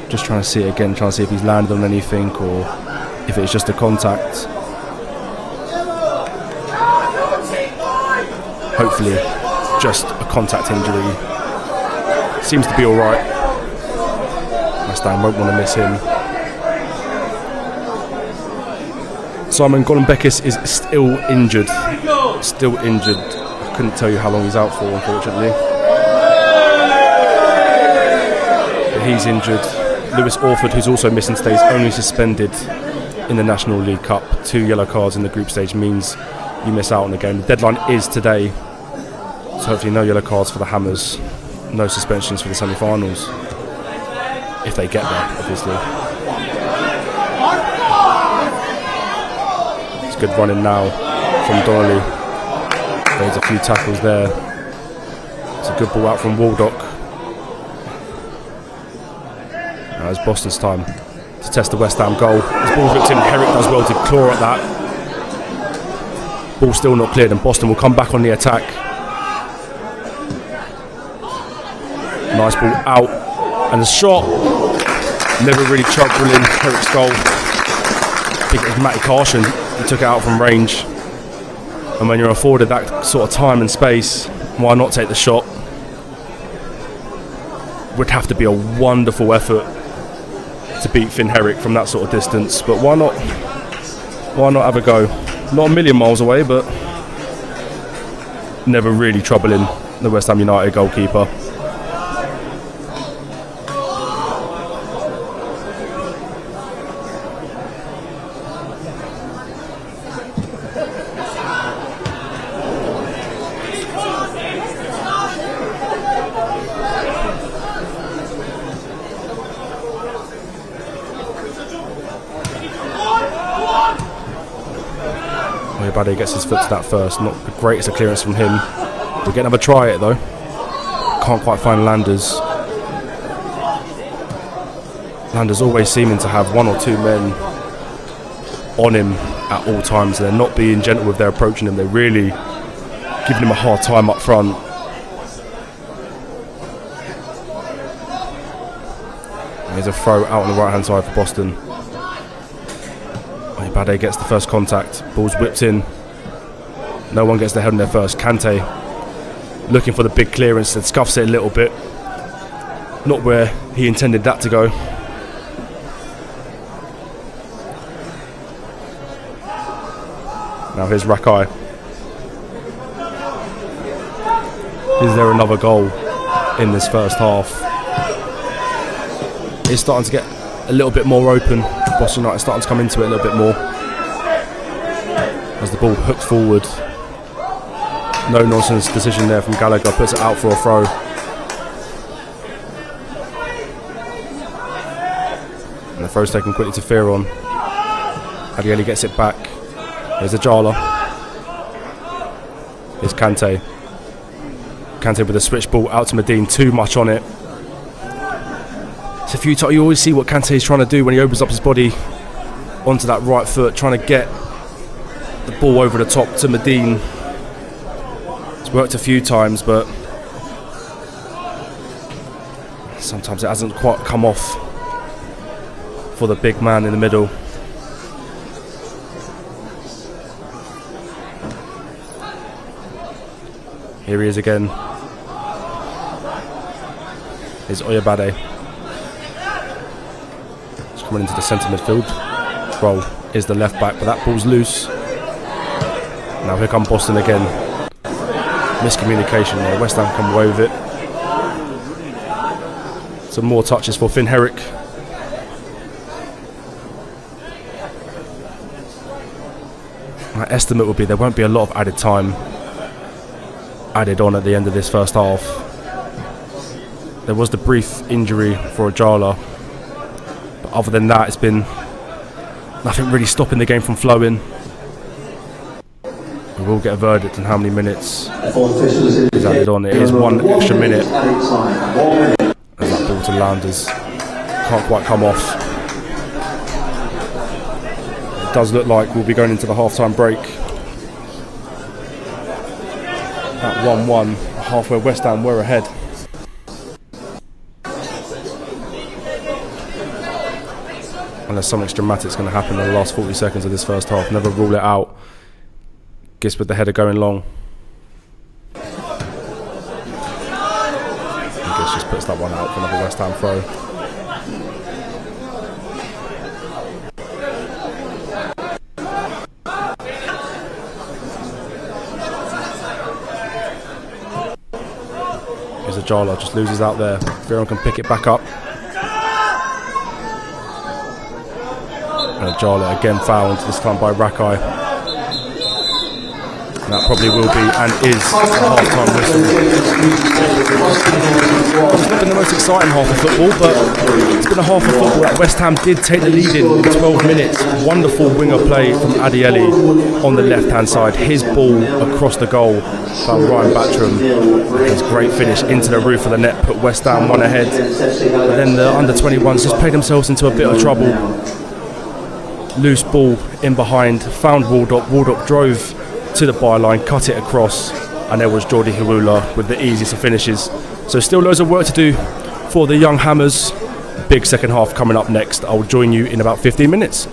Just trying to see it again, trying to see if he's landed on anything or if it's just a contact. Hopefully just a contact injury. Seems to be alright. West Ham won't want to miss him. Simon Golombekis is still injured. Still injured. I couldn't tell you how long he's out for, unfortunately. But he's injured. Lewis Orford, who's also missing today, is only suspended in the National League Cup. 2 yellow cards in the group stage means you miss out on the game. The deadline is today, so hopefully no yellow cards for the Hammers, no suspensions for the semi-finals, if they get there, obviously. It's good running now from Donnelly. There's a few tackles there. It's a good ball out from Waldock. Now it's Boston's time to test the West Ham goal. This ball whipped in, Herrick does well to claw at that. Ball still not cleared, and Boston will come back on the attack. Nice ball out, and a shot. Never really troubling Herrick's goal. I think it was Matty Carson who took it out from range. And when you're afforded that sort of time and space, why not take the shot? Would have to be a wonderful effort to beat Finn Herrick from that sort of distance, but why not? Why not have a go? Not a million miles away, but never really troubling the West Ham United goalkeeper. Bade gets his foot to that first. Not the greatest of clearance from him. We'll get another try at it though. Can't quite find Landers. Landers always seeming to have 1 or 2 men on him at all times. They're not being gentle with their approaching him. They're really giving him a hard time up front. And there's a throw out on the right hand side for Boston. Bade gets the first contact, ball's whipped in, no one gets their head on there first. Kante looking for the big clearance and scuffs it a little bit, not where he intended that to go. Now here's Rakai. Is there another goal in this first half? It's starting to get a little bit more open. Boston United starting to come into it a little bit more as the ball hooked forward. No nonsense decision there from Gallagher, puts it out for a throw. And the throw's taken quickly to Fearon. Abieli gets it back. There's Ajala. Here's Kante. Kante with a switch ball out to Medine, too much on it. It's a few times you always see what Kante is trying to do when he opens up his body onto that right foot, trying to get the ball over the top to Medine. It's worked a few times, but sometimes it hasn't quite come off for the big man in the middle. Here he is again. is Oyabade. He's coming into the centre midfield. Roll is the left back, but that ball's loose. Now here come Boston again. Miscommunication there. West Ham come away with it. Some more touches for Finn Herrick. My estimate would be there won't be a lot of added time added on at the end of this first half. There was the brief injury for Ajala, but other than that, it's been nothing really stopping the game from flowing. We will get a verdict on how many minutes is added on. It is 1 extra minute as that ball to Landers can't quite come off. It does look like we'll be going into the half-time break at 1-1, halfway West Ham were ahead. Unless something dramatic is going to happen in the last 40 seconds of this first half. Never rule it out. Guess with the header going long. I guess just puts that one out for another West Ham throw. Here's Ajala, just loses out there. Veron can pick it back up. And Ajala again fouled, this time by Rakai. And that probably will be and is a half-time whistle. It's not been the most exciting half of football, but it's been a half of football that West Ham did take the lead in 12 minutes. Wonderful winger play from Adieli on the left-hand side. His ball across the goal found Ryan Batcham. His great finish into the roof of the net put West Ham one ahead. But then the under-21s just played themselves into a bit of trouble. Loose ball in behind, found Waldock. Waldock drove to the byline, cut it across, and there was Jordi Hiwula with the easiest of finishes. So still loads of work to do for the young Hammers. Big second half coming up next. I'll join you in about 15 minutes.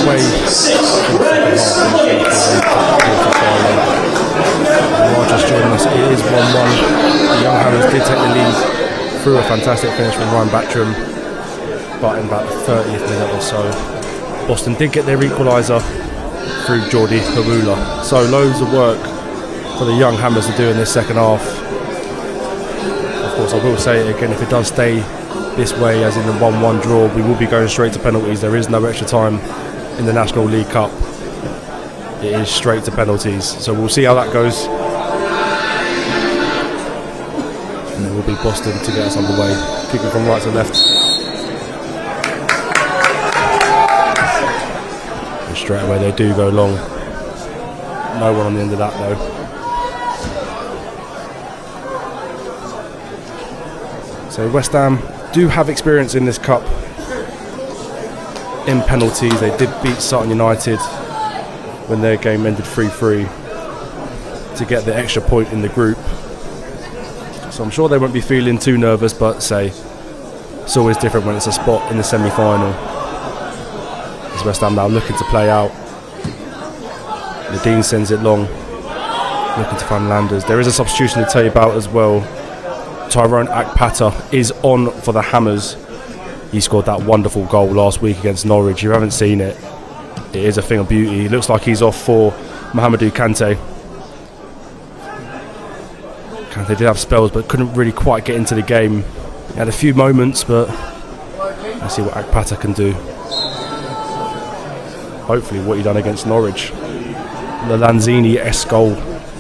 way in the second half. Just joining us, it is 1-1. The Young Hammers did take the lead through a fantastic finish from Ryan Batcham, but in about the 30th minute or so, Boston did get their equaliser through Jordi Harula. So loads of work for the Young Hammers to do in this second half. Of course, I will say it again, if it does stay this way, as in the 1-1 draw, we will be going straight to penalties. There is no extra time in the National League Cup. It is straight to penalties. So we'll see how that goes. And it will be Boston to get us underway. Kicking from right to left. And straight away they do go long. No one on the end of that though. So West Ham do have experience in this cup in penalties. They did beat Sutton United when their game ended 3-3 to get the extra point in the group. So I'm sure they won't be feeling too nervous, but it's always different when it's a spot in the semi-final. As West Ham now looking to play out. Nadine sends it long, looking to find Landers. There is a substitution to tell you about as well. Tyrone Akpata is on for the Hammers. He scored that wonderful goal last week against Norwich. If you haven't seen it, it is a thing of beauty. It looks like he's off for Mohamedou Kante. Kante did have spells but couldn't really quite get into the game. He had a few moments, but let's see what Akpata can do. Hopefully what he done against Norwich. The Lanzini-esque goal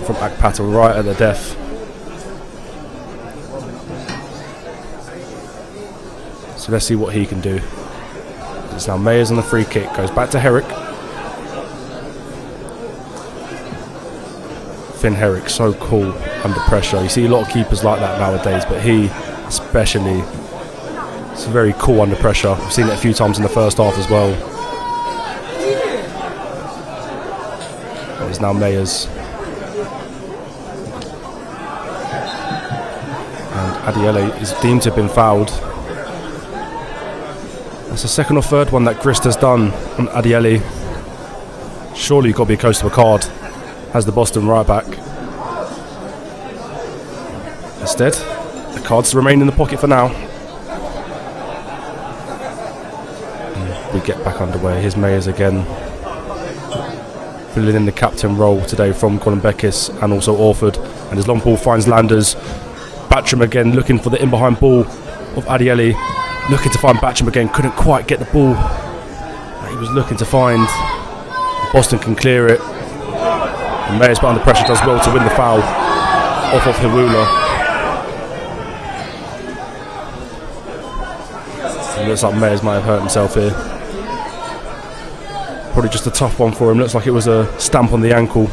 from Akpata right at the death. So let's see what he can do. It's now Mayers on the free kick. Goes back to Herrick. Finn Herrick, so cool under pressure. You see a lot of keepers like that nowadays, but he especially is very cool under pressure. We've seen it a few times in the first half as well. And it's now Mayers. And Adiele is deemed to have been fouled. That's the second or third one that Grist has done on Adiele. Surely you've got to be close to a card. Has the Boston right back. Instead, the cards remain in the pocket for now. And we get back underway. Here's Mayers again, filling in the captain role today from Colin Beckis and also Orford. And his long ball finds Landers. Batcham again looking for the in-behind ball of Adiele. Looking to find Batcham again, couldn't quite get the ball that he was looking to find. Boston can clear it. And Mayers, but under pressure, does well to win the foul off of Harula. It looks like Mayers might have hurt himself here. Probably just a tough one for him. Looks like it was a stamp on the ankle.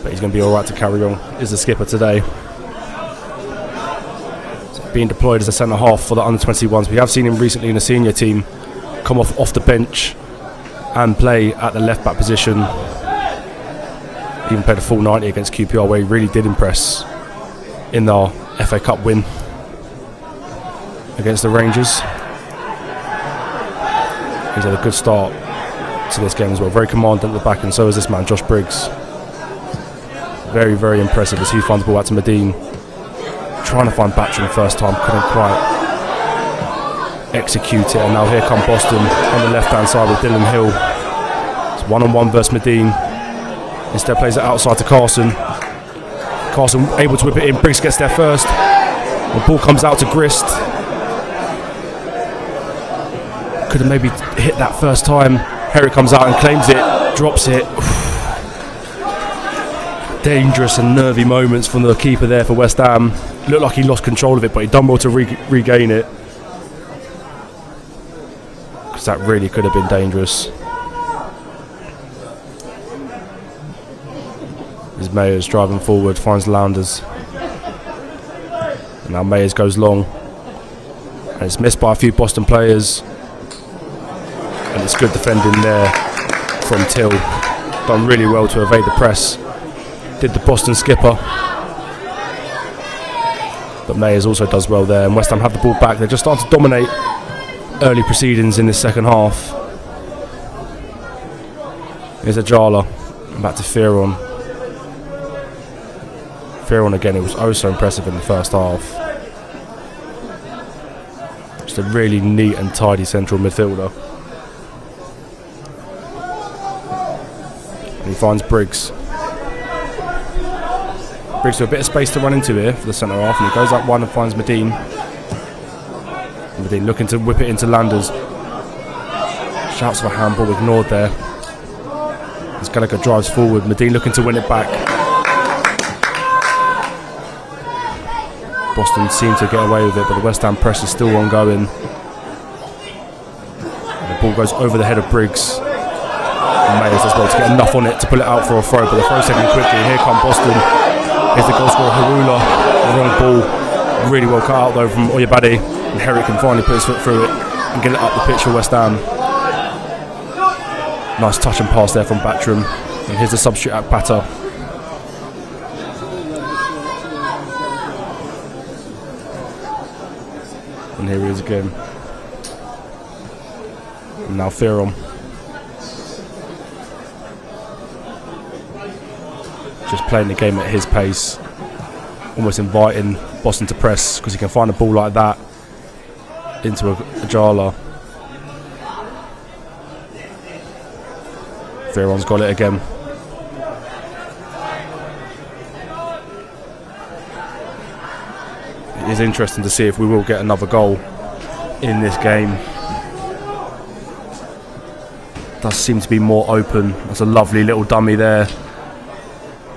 But he's going to be alright to carry on. Is the skipper today. So being deployed as a centre half for the under-21s. We have seen him recently in the senior team come off the bench and play at the left back position. Even played a full 90 against QPR, where he really did impress in our FA Cup win against the Rangers. He's had a good start to this game as well. Very commanding at the back, and so is this man, Josh Briggs. Very, very impressive as he finds the ball out to Medine. Trying to find Batcham first time, couldn't quite execute it, and now here come Boston on the left hand side with Dylan Hill. It's 1-on-1 versus Medine. Instead plays it outside to Carson. Carson able to whip it in. Briggs gets there first. The ball comes out to Grist. Could have maybe hit that first time. Herrick comes out and claims it, drops it. Dangerous and nervy moments from the keeper there for West Ham. Looked like he lost control of it, but he done well to regain it. Because that really could have been dangerous. As Mayers driving forward, finds Landers. And now Mayers goes long. And it's missed by a few Boston players. And it's good defending there from Till. Done really well to evade the press. Did the Boston skipper. But Mayers also does well there, and West Ham have the ball back. They're just starting to dominate early proceedings in this second half. Here's Ajala, back to Fearon. Fearon again, it was oh so impressive in the first half. Just a really neat and tidy central midfielder. And he finds Briggs. Briggs with a bit of space to run into here for the centre half, and he goes up one and finds Medine. Medine looking to whip it into Landers. Shouts for a handball, ignored there. As Gallagher drives forward, Medine looking to win it back. Boston seem to get away with it, but the West Ham press is still ongoing. And the ball goes over the head of Briggs. And Mayers as well to get enough on it to pull it out for a throw, but the throw taken quickly. Here come Boston. Here's the goal scorer Harula. The wrong ball. Really well cut out though from Oyabade. And Herrick can finally put his foot through it and get it up the pitch for West Ham. Nice touch and pass there from Batram. And here's the substitute at Pata. And here he is again. And now Fearon. Just playing the game at his pace. Almost inviting Boston to press because he can find a ball like that into a Ajala. Fearon's got it again. It is interesting to see if we will get another goal in this game. It does seem to be more open. That's a lovely little dummy there.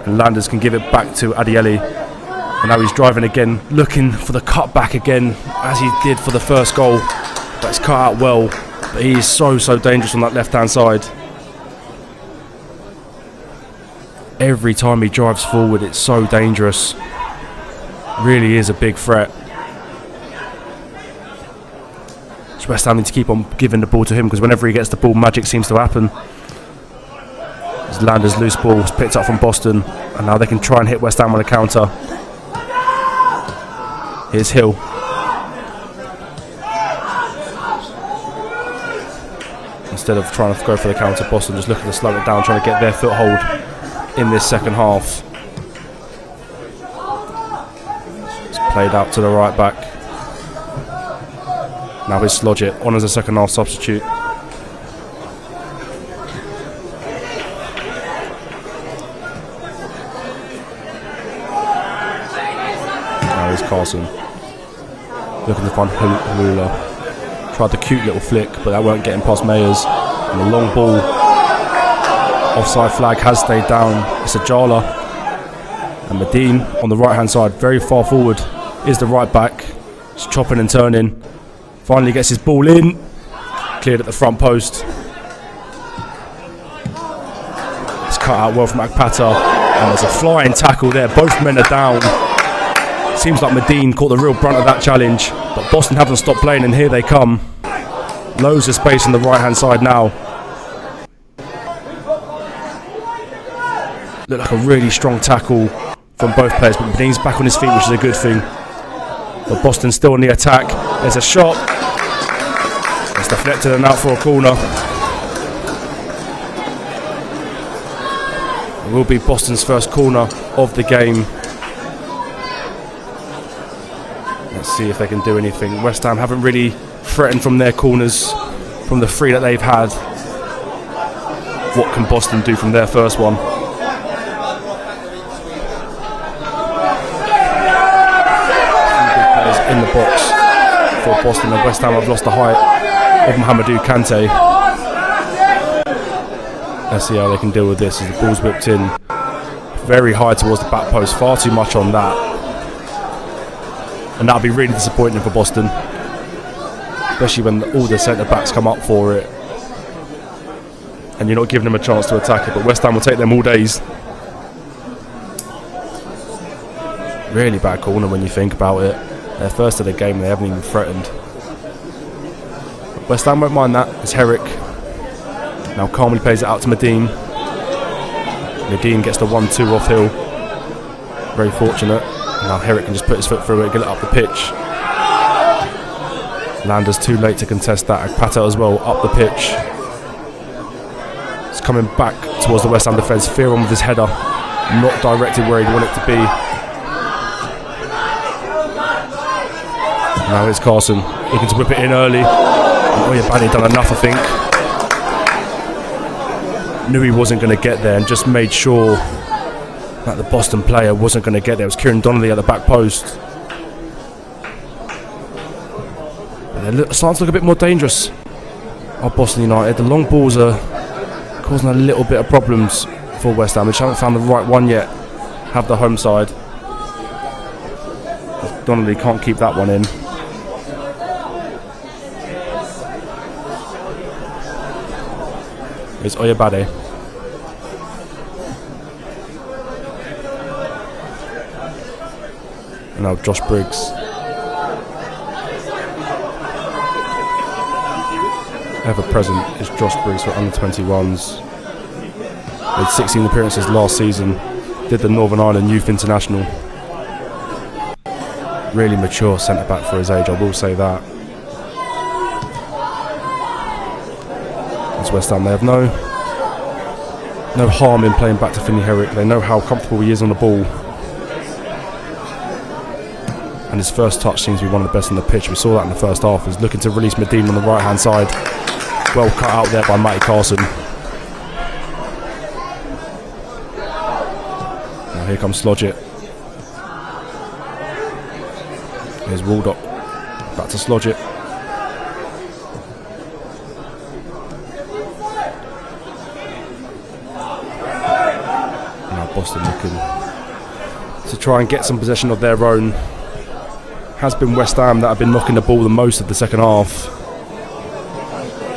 And Landers can give it back to Adieli. And now he's driving again, looking for the cutback again, as he did for the first goal. That's cut out well, but he is so dangerous on that left-hand side. Every time he drives forward, it's so dangerous. Really is a big threat. It's West Ham need to keep on giving the ball to him, because whenever he gets the ball, magic seems to happen. As Landers' loose ball is picked up from Boston, and now they can try and hit West Ham on a counter. Here's Hill. Instead of trying to go for the counter, Boston just looking to slow it down, trying to get their foothold in this second half. It's played out to the right back. Now here's Slodgett on as a second half substitute. Now here's Carson. Looking to find Hulula. Tried the cute little flick, but that weren't getting past Mayers. And the long ball. Offside flag has stayed down. It's Ajala. And Medine on the right hand side, very far forward, is the right back. Just chopping and turning. Finally gets his ball in. Cleared at the front post. It's cut out well from Akpata. And there's a flying tackle there. Both men are down. Seems like Medine caught the real brunt of that challenge. But Boston haven't stopped playing, and here they come. Loads of space on the right hand side now. Looked like a really strong tackle from both players, but Medine's back on his feet, which is a good thing. But Boston's still on the attack. There's a shot. It's deflected and out for a corner. It will be Boston's first corner of the game. Let's see if they can do anything. West Ham haven't really threatened from their corners, from the three that they've had. What can Boston do from their first one? In the box for Boston, and West Ham have lost the height of Mohamedou Kante. Let's see how they can deal with this as the ball's whipped in very high towards the back post. Far too much on that, and that'll be really disappointing for Boston, especially when all the centre backs come up for it and you're not giving them a chance to attack it. But West Ham will take them all days. Really bad corner when you think about it. Their first of the game, they haven't even threatened. West Ham won't mind that. It's Herrick. Now calmly plays it out to Medine. Medine gets the 1-2 off Hill. Very fortunate. Now Herrick can just put his foot through it, get it up the pitch. Landers too late to contest that. Akpata as well, up the pitch. It's coming back towards the West Ham defence. Fearon with his header, not directed where he'd want it to be. Now it's Carson, looking to whip it in early. Oyebade done enough, I think. Knew he wasn't going to get there and just made sure that the Boston player wasn't going to get there. It was Kieran Donnelly at the back post. They're starting to look a bit more dangerous. Boston United. The long balls are causing a little bit of problems for West Ham. They haven't found the right one yet. Have the home side. Donnelly can't keep that one in. It's Oyebade. And now Josh Briggs. Ever present is Josh Briggs for under 21s. Made 16 appearances last season. Did the Northern Ireland Youth International. Really mature centre back for his age, I will say that. West Ham, they have no harm in playing back to Finley Herrick. They know how comfortable he is on the ball, and his first touch seems to be one of the best on the pitch. We saw that in the first half. He's looking to release Medine on the right hand side. Well cut out there by Matty Carson. Now here comes Slodgett. Here's Waldock, back to Slodgett. Boston looking to try and get some possession of their own. Has been West Ham that have been knocking the ball the most of the second half,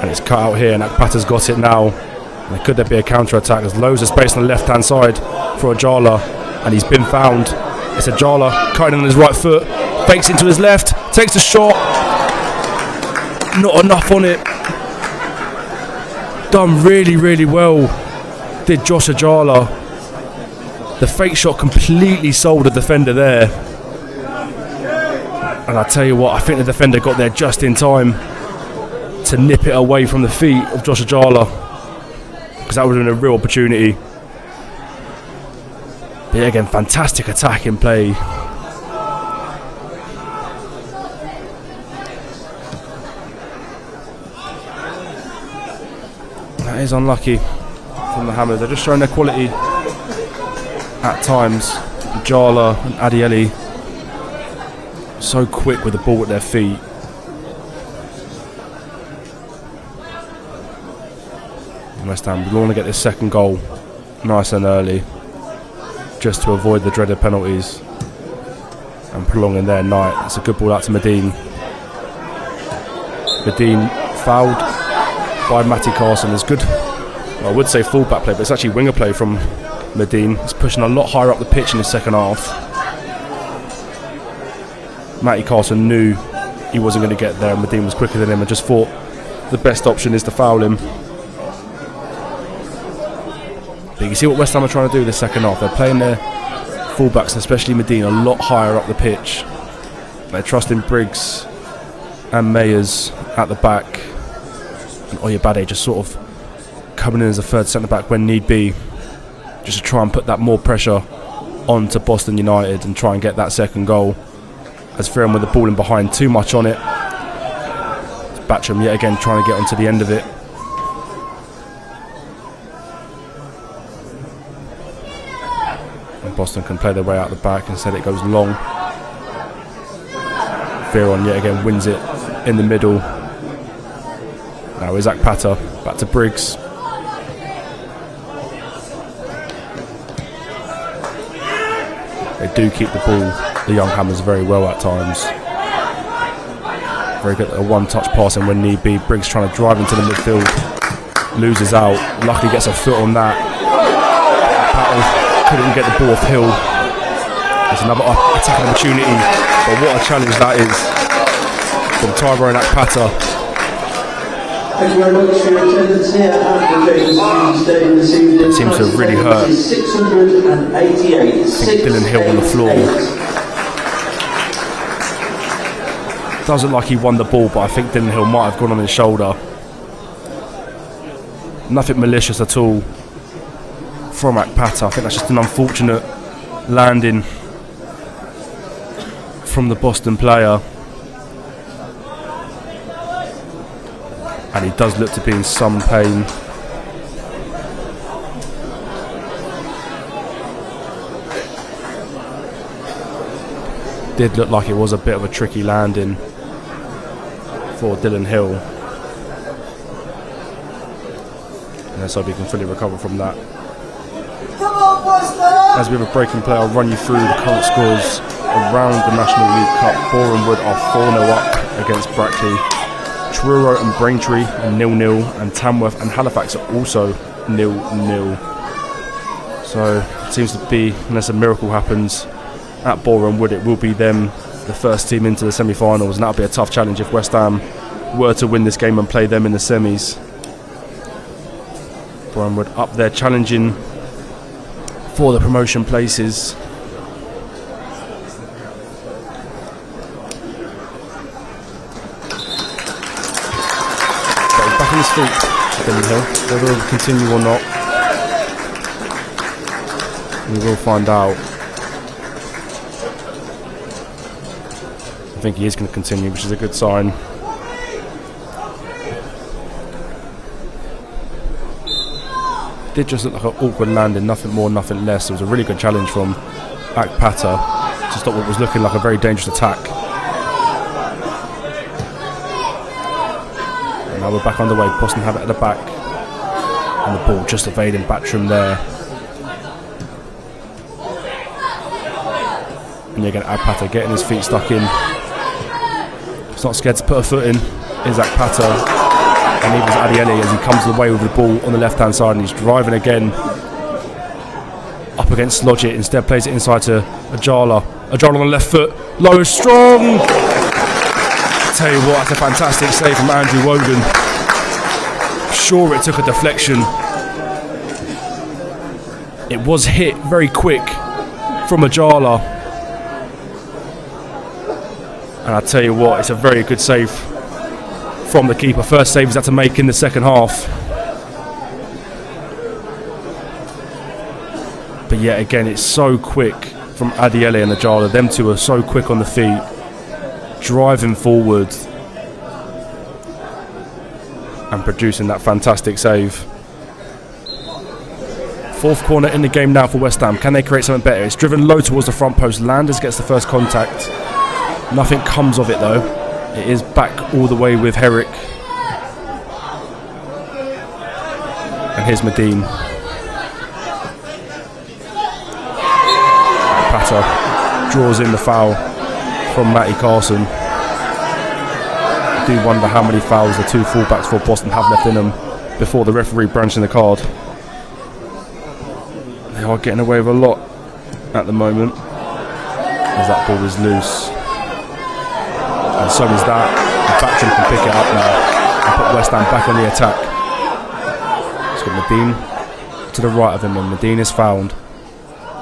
and it's cut out here, and Akpata's got it now. And could there be a counter attack? There's loads of space on the left hand side for Ajala, and he's been found. It's Ajala cutting on his right foot, fakes into his left, takes the shot, not enough on it. Done really well, did Josh Ajala. The fake shot completely sold the defender there. And I tell you what, I think the defender got there just in time to nip it away from the feet of Josh Ajala, because that would have been a real opportunity. But yeah, again, fantastic attacking play. That is unlucky from the Hammers. They're just showing their quality at times. Jala and Adieli so quick with the ball at their feet. West Ham will want to get this second goal nice and early, just to avoid the dreaded penalties and prolonging their night. It's a good ball out to Medine. Medine fouled by Matty Carson. It's good, well, I would say full-back play, but it's actually winger play from Medine. He's pushing a lot higher up the pitch in the second half. Matty Carson knew he wasn't going to get there, and Medine was quicker than him and just thought the best option is to foul him. But you see what West Ham are trying to do this second half. They're playing their full-backs, especially Medine, a lot higher up the pitch. They're trusting Briggs and Mayers at the back, and Oyebade just sort of coming in as a third centre-back when need be, just to try and put that more pressure onto Boston United and try and get that second goal. As Fearon with the ball in behind, too much on it. It's Batcham yet again trying to get onto the end of it. And Boston can play their way out the back, instead it goes long. Fearon yet again wins it in the middle. Now Isaac Pata, back to Briggs. They do keep the ball, the young Hammers, very well at times. Very good at a one-touch passing when need be. Briggs trying to drive into the midfield, loses out. Luckily gets a foot on that. Patel couldn't get the ball off Hill. There's another attacking opportunity, but what a challenge that is from Tyrone Akpata. Thank you very much for your attendance here at the James Stadium this evening. It seems to have really hurt. 688. Dylan Hill on the floor. Doesn't look like he won the ball, but I think Dylan Hill might have gone on his shoulder. Nothing malicious at all from Akpata. I think that's just an unfortunate landing from the Boston player. And he does look to be in some pain. Did look like it was a bit of a tricky landing for Dylan Hill. And let's hope he can fully recover from that. As we have a breaking play, I'll run you through the current scores around the National League Cup. Boreham Wood are 4-0 up against Brackley. Truro and Braintree are 0-0, and Tamworth and Halifax are also 0-0. So it seems to be, unless a miracle happens at Boreham Wood, it will be them, the first team into the semi-finals, and that'll be a tough challenge if West Ham were to win this game and play them in the semis. Boreham Wood up there challenging for the promotion places. Back on his feet, Dylan Hill. Whether he'll continue or not, we will find out. I think he is going to continue, which is a good sign. Did just look like an awkward landing, nothing more, nothing less. It was a really good challenge from Akpata to stop what was looking like a very dangerous attack. And now we're back underway. Boston have it at the back, and the ball just evading Batcham there. And again, Akpata getting his feet stuck in. He's not scared to put a foot in. Is Akpata. And even Adiele as he comes away with the ball on the left hand side, and he's driving again up against Slodgett. Instead plays it inside to Ajala. Ajala on the left foot, low and strong. I tell you what, that's a fantastic save from Andrew Wogan. Sure, it took a deflection. It was hit very quick from Ajala, and I tell you what, it's a very good save from the keeper. First save he's had to make in the second half. But yet again, it's so quick from Adiele and Ajala. Them two are so quick on the feet, driving forward and producing that fantastic save. Fourth corner in the game now for West Ham. Can they create something better? It's driven low towards the front post. Landers gets the first contact. Nothing comes of it though. It is back all the way with Herrick. And here's Medine. Pata draws in the foul from Matty Carson. I do wonder how many fouls the two fullbacks for Boston have left in them before the referee branching the card. They are getting away with a lot at the moment, as that ball is loose. And so is that. Batcham can pick it up now and put West Ham back on the attack. It's got Medine to the right of him, and Medine is found.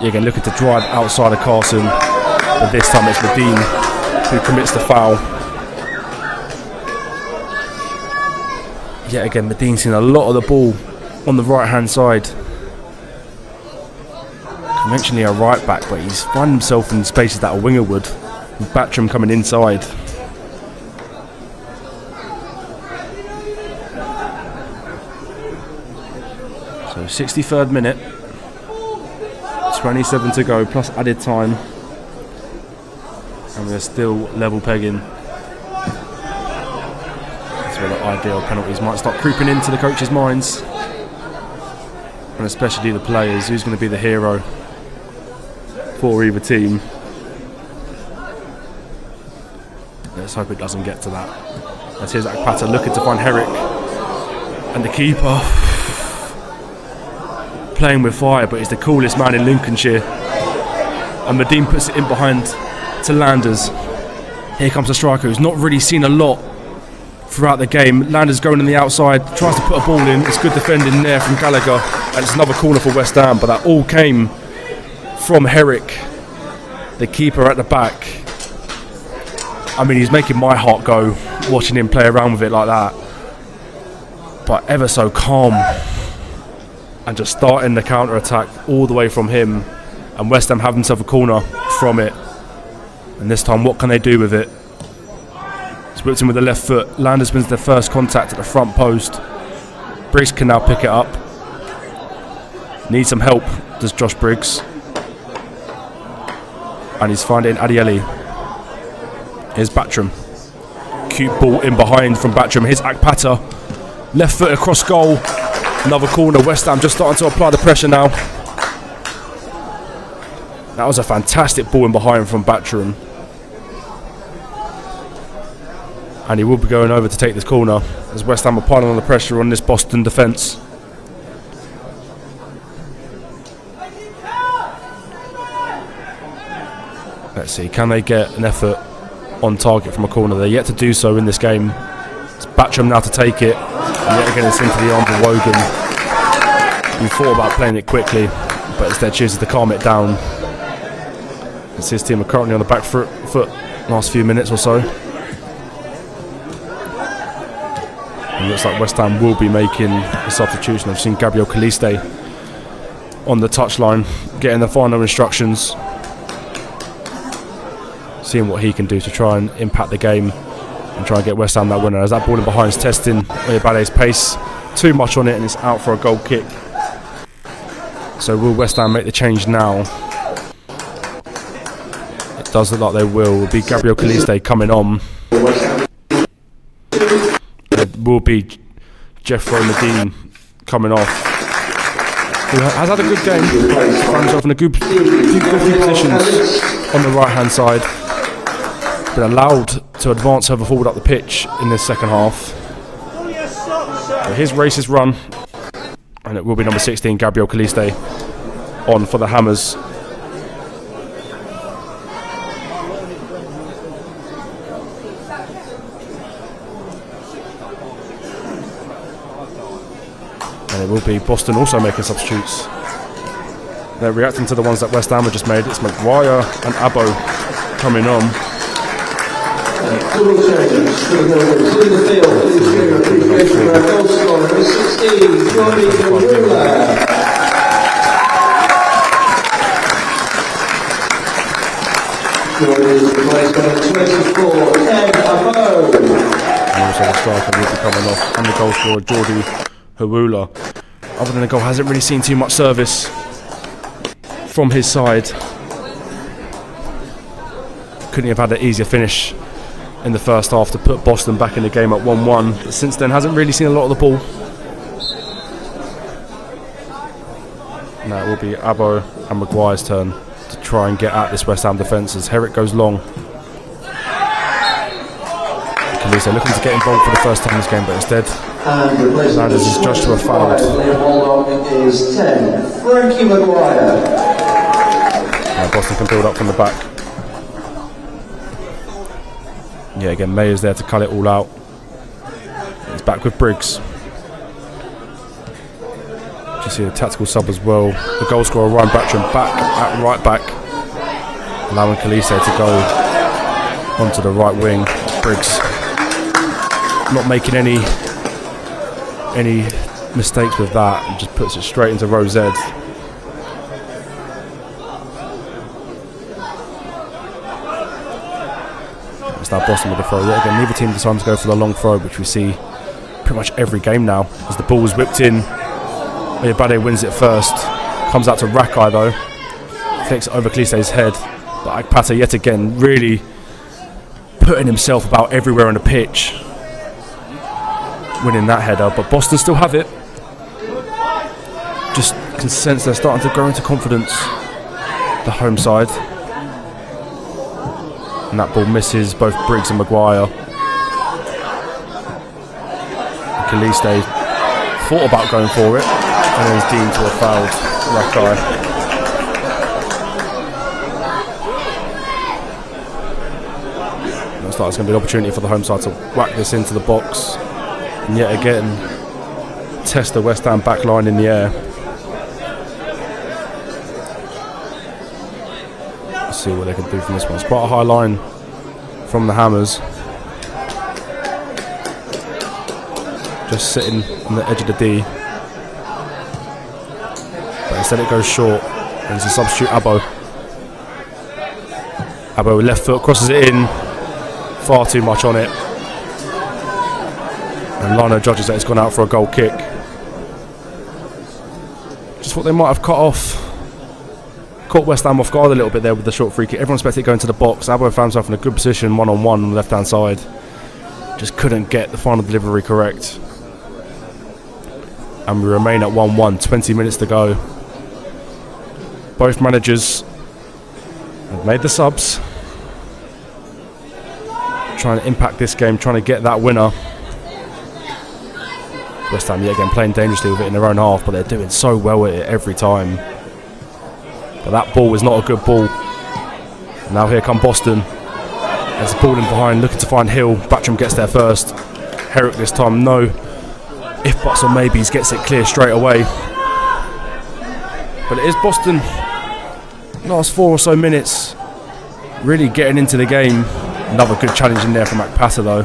Again, looking to drive outside of Carson, but this time it's Medine who commits the foul. Yet again, Medine's seen a lot of the ball on the right hand side. Conventionally a right back, but he's found himself in spaces that a winger would, with Batcham coming inside. So 63rd minute, 27 to go plus added time, and we're still level pegging. That's where the ideal penalties might start creeping into the coaches' minds, and especially the players. Who's going to be the hero for either team? Let's hope it doesn't get to that. As here's Akpata looking to find Herrick, and the keeper playing with fire, but he's the coolest man in Lincolnshire. And Medine puts it in behind to Landers. Here comes the striker who's not really seen a lot throughout the game. Landers going on the outside, tries to put a ball in. It's good defending there from Gallagher, and it's another corner for West Ham, but that all came from Herrick, the keeper at the back. I mean, he's making my heart go watching him play around with it like that. But ever so calm. And just starting the counter-attack all the way from him. And West Ham have themselves a corner from it. And this time, what can they do with it? It's whipped in with the left foot. Landers wins their first contact at the front post. Briggs can now pick it up. Needs some help, does Josh Briggs. And he's finding Adieli. Here's Batcham. Cute ball in behind from Batcham. Here's Akpata. Left foot across goal. Another corner. West Ham just starting to apply the pressure now. That was a fantastic ball in behind from Batcham. And he will be going over to take this corner as West Ham are piling on the pressure on this Boston defence. Let's see, can they get an effort on target from a corner? They're yet to do so in this game. It's Batcham now to take it. And yet again it's into the arms of Wogan, who thought about playing it quickly, but instead chooses to calm it down. As his team are currently on the back foot last few minutes or so. And looks like West Ham will be making a substitution. I've seen Gabriel Caliste on the touchline getting the final instructions, seeing what he can do to try and impact the game and try and get West Ham that winner. As that ball in behind is testing Oyabade's pace, too much on it and it's out for a goal kick. So will West Ham make the change now? It does look like they will. It will be Gabriel Caliste coming on. It will be Jeffro Medine coming off, who has had a good game. Found himself in a few good positions on the right hand side. Been allowed to advance further forward up the pitch in this second half. But his race is run, and it will be number 16 Gabriel Caliste on for the Hammers. And it will be Boston also making substitutes. They're reacting to the ones that West Ham have just made. It's Maguire and Abo coming on. Double change through the field. Goal scorer, number 16, Jordi Hewula. Jordi is replaced by 24, Ed Abo. And also the striker will be coming off, and the goal scorer Jordi Hewula. Other than the goal, hasn't really seen too much service from his side. Couldn't have had an easier finish in the first half to put Boston back in the game at 1-1, but since then hasn't really seen a lot of the ball. Now it will be Abo and Maguire's turn to try and get at this West Ham defence as Herrick goes long. Caliste looking to get involved for the first time in this game, but instead Landers is judged to a foul. Is 10, Frankie Maguire. Now Boston can build up from the back. Yeah, again, Mayer's there to cut it all out. He's back with Briggs. Just see the tactical sub as well. The goal scorer Ryan Batcham back at right back, allowing Caliste to go onto the right wing. Briggs not making any mistakes with that, and just puts it straight into row Z. Now Boston with the throw. Yet again, neither team decides to go for the long throw, which we see pretty much every game now. As the ball is whipped in, Oyabade wins it first. Comes out to Rakai though. Flicks it over Caliste's head. But Akpata yet again really putting himself about everywhere on the pitch, winning that header. But Boston still have it. Just can sense they're starting to grow into confidence, the home side. And that ball misses both Briggs and Maguire. Caliste thought about going for it, and then is deemed to have fouled Rakai. Looks like it's going to be an opportunity for the home side to whack this into the box. And yet again, test the West Ham back line in the air. See what they can do from this one. It's quite a high line from the Hammers. Just sitting on the edge of the D. But instead it goes short. And it's a substitute Abo. Abo with left foot crosses it in. Far too much on it. And Lano judges that it's gone out for a goal kick. Just thought they might have caught West Ham off guard a little bit there with the short free kick. Everyone expected it going to the box. Abo found himself in a good position, one-on-one on the left-hand side. Just couldn't get the final delivery correct. And we remain at 1-1, 20 minutes to go. Both managers have made the subs. Trying to impact this game, trying to get that winner. West Ham yet again playing dangerously with it in their own half, but they're doing so well at it every time. But that ball was not a good ball. And now here come Boston. There's a ball in behind, looking to find Hill. Batcham gets there first. Herrick this time, no if buts or maybes, gets it clear straight away. But it is Boston. Last 4 or so minutes, really getting into the game. Another good challenge in there from Akpata though.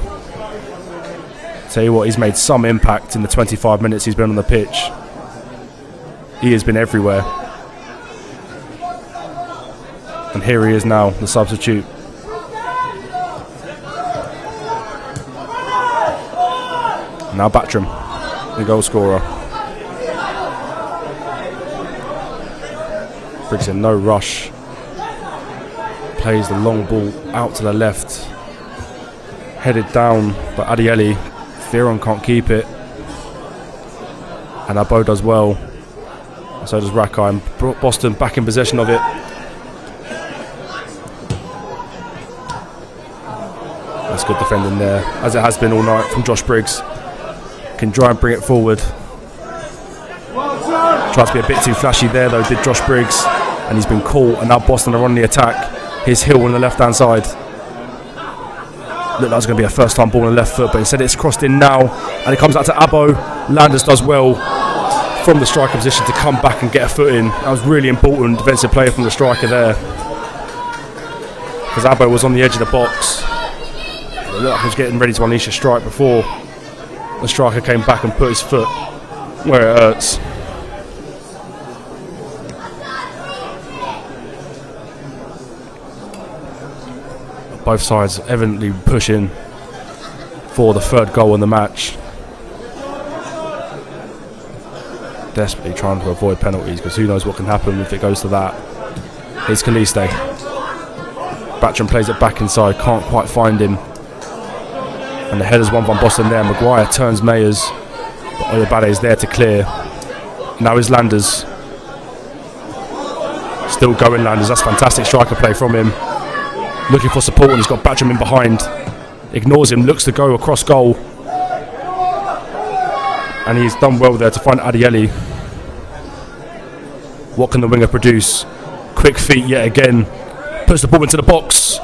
Tell you what, he's made some impact in the 25 minutes he's been on the pitch. He has been everywhere. And here he is now, the substitute. Now Batcham, the goal scorer. Brings in no rush. Plays the long ball out to the left. Headed down by Adieli. Theron can't keep it. And Abo does well. So does Rakai. And brought Boston back in possession of it. That's good defending there, as it has been all night from Josh Briggs. Can try and bring it forward. Tries to be a bit too flashy there though, did Josh Briggs. And he's been caught, and now Boston are on the attack. Here's Hill on the left-hand side. Looked like it was going to be a first-time ball on the left foot, but instead it's crossed in now. And it comes out to Abo. Landers does well from the striker position to come back and get a foot in. That was really important defensive play from the striker there. Because Abo was on the edge of the box. It looked like he was getting ready to unleash a strike before the striker came back and put his foot where it hurts. Both sides evidently pushing for the third goal in the match. Desperately trying to avoid penalties, because who knows what can happen if it goes to that. Here's Kaliste. Batcham plays it back inside, can't quite find him. And the header's one from Boston there. Maguire turns Mayers, but Oyabade is there to clear. Now is Landers. Still going Landers, that's fantastic striker play from him. Looking for support, and he's got Batcham in behind. Ignores him, looks to go across goal. And he's done well there to find Adieli. What can the winger produce? Quick feet yet again. Puts the ball into the box.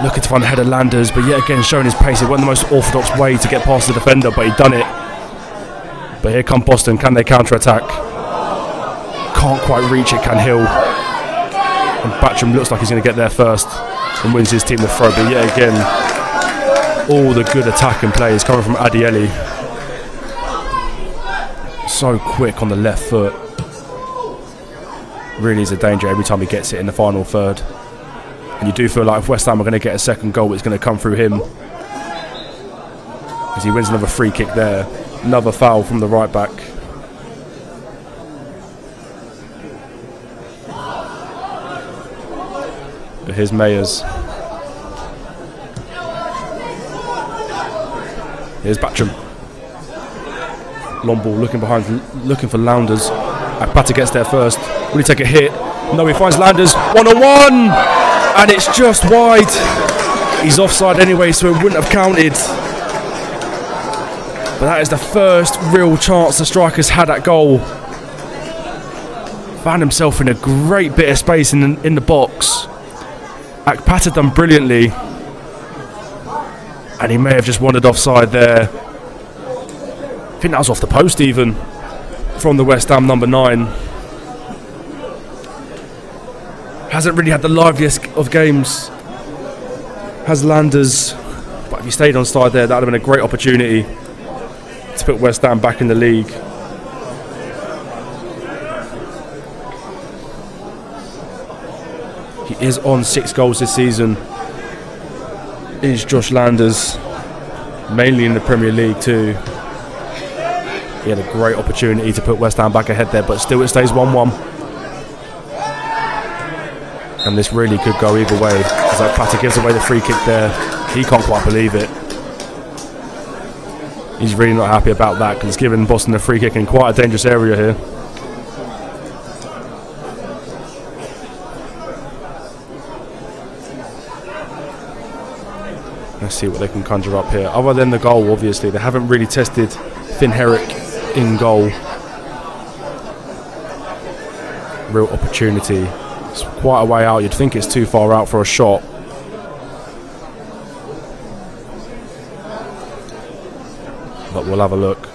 Looking to find the header Landers, but yet again showing his pace. It wasn't the most orthodox way to get past the defender, but he done it. But here come Boston. Can they counter-attack? Can't quite reach it, can Hill. And Batcham looks like he's going to get there first and wins his team the throw. But yet again, all the good attacking play is coming from Adieli. So quick on the left foot. Really is a danger every time he gets it in the final third. And you do feel like if West Ham are going to get a second goal, it's going to come through him. As he wins another free kick there. Another foul from the right back. But here's Mayers. Here's Batcham. Long ball looking behind, looking for Landers. Akpata gets there first. Will he take a hit? No, he finds Landers. 1-on-1! And it's just wide. He's offside anyway, so it wouldn't have counted. But that is the first real chance the strikers had at goal. Found himself in a great bit of space in the box. Akpata done brilliantly. And he may have just wandered offside there. I think that was off the post even. From the West Ham number 9. Hasn't really had the liveliest of games. has Landers, but if he stayed on side there, that would have been a great opportunity to put West Ham back in the league. He is on 6 goals this season. Is Josh Landers, mainly in the Premier League too. He had a great opportunity to put West Ham back ahead there, but still it stays 1-1. And this really could go either way, as Akpata gives away the free kick there. He can't quite believe it. He's really not happy about that, because it's giving Boston a free kick in quite a dangerous area here. Let's see what they can conjure up here. Other than the goal, obviously, they haven't really tested Finn Herrick in goal. Real opportunity. It's quite a way out. You'd think it's too far out for a shot. But we'll have a look.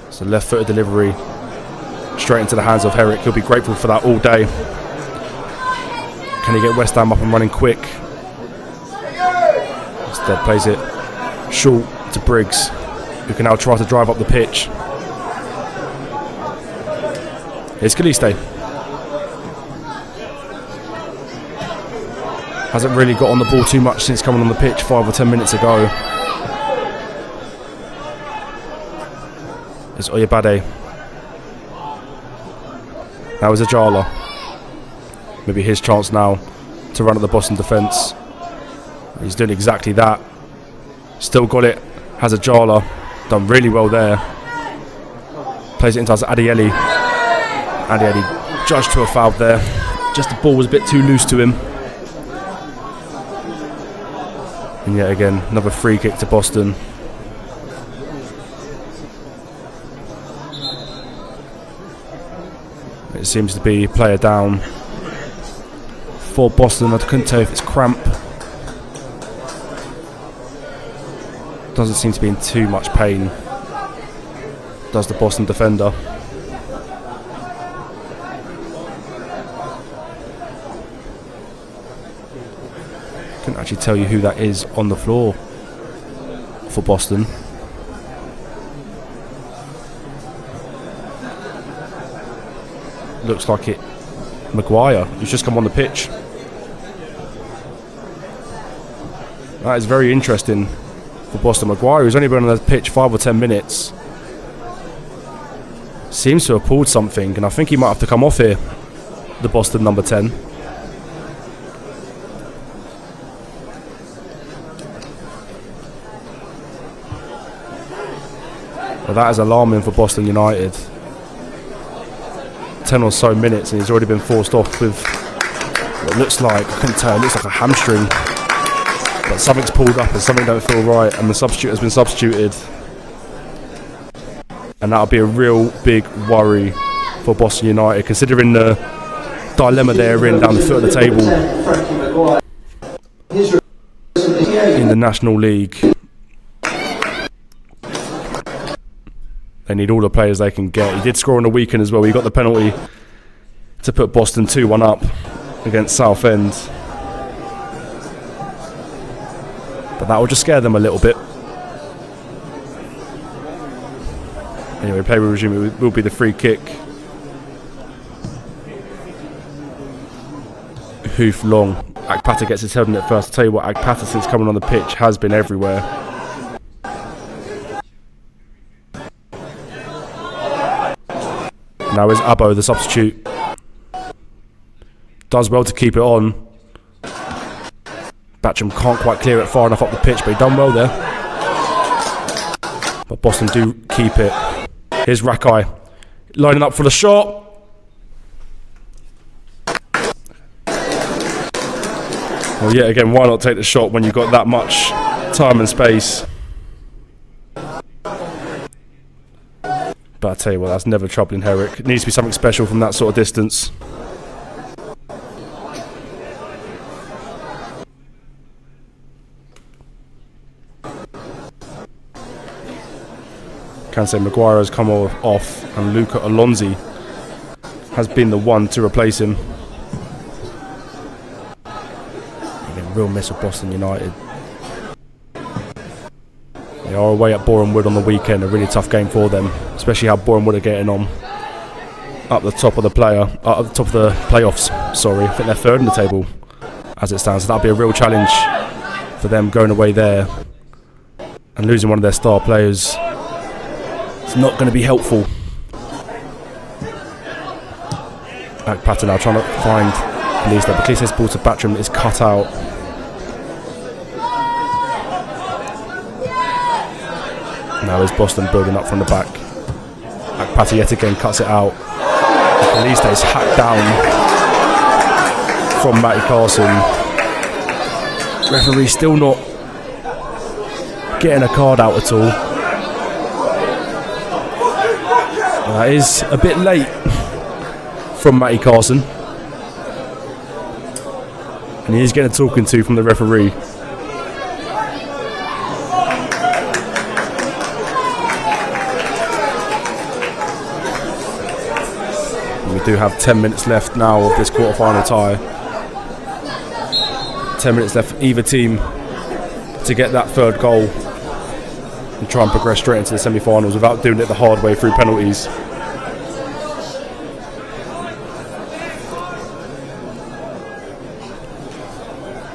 It's a left-footed delivery straight into the hands of Herrick. He'll be grateful for that all day. Can he get West Ham up and running quick? Instead plays it short to Briggs, who can now try to drive up the pitch. Here's Kaliste. Hasn't really got on the ball too much since coming on the pitch 5 or 10 minutes ago. It's Oyebade. Now is Ajala. Maybe his chance now to run at the Boston defence. He's doing exactly that. Still got it. Has Ajala. Done really well there. Plays it into Adieli. Adieli judged to a foul there. Just the ball was a bit too loose to him. And yet again, another free kick to Boston. It seems to be player down for Boston. I couldn't tell if it's cramp. Doesn't seem to be in too much pain, does the Boston defender. Couldn't actually tell you who that is on the floor for Boston. Looks like it Maguire, who's just come on the pitch. That is very interesting for Boston. Maguire, who's only been on the pitch 5 or 10 minutes, seems to have pulled something, and I think he might have to come off here, the Boston number 10. Well, that is alarming for Boston United. 10 or so minutes and he's already been forced off with what looks like, I couldn't tell, it looks like a hamstring, but something's pulled up and something don't feel right, and the substitute has been substituted, and that'll be a real big worry for Boston United, considering the dilemma they're in down the foot of the table in the National League. They need all the players they can get. He did score on the weekend as well. He got the penalty to put Boston 2-1 up against Southend. But that will just scare them a little bit. Anyway, play will resume. It will be the free kick. Hoof long. Akpata gets his head on it first. I'll tell you what, Akpata since coming on the pitch has been everywhere. Now is Abo, the substitute. Does well to keep it on. Batcham can't quite clear it far enough up the pitch, but he done well there. But Boston do keep it. Here's Rakai, lining up for the shot. Well, yet again, why not take the shot when you've got that much time and space? But I tell you what, that's never troubling Herrick. It needs to be something special from that sort of distance. Can say Maguire has come off, and Luca Alonzi has been the one to replace him. Again, real miss with Boston United. They are away at Boreham Wood on the weekend, a really tough game for them, especially how Boreham Wood are getting on up the top of the playoffs. Sorry, I think they're third in the table as it stands. So that'll be a real challenge for them going away there and losing one of their star players. It's not going to be helpful. Patter now trying to find Kalista, but Kalista's ball to Batram is cut out. Now is Boston building up from the back. Patter yet again cuts it out. Kalista is hacked down from Matty Carson. Referee still not getting a card out at all. That is a bit late from Matty Carson. And he is getting a talking to from the referee. We do have 10 minutes left now of this quarter-final tie. 10 minutes left for either team to get that third goal and try and progress straight into the semi-finals without doing it the hard way through penalties.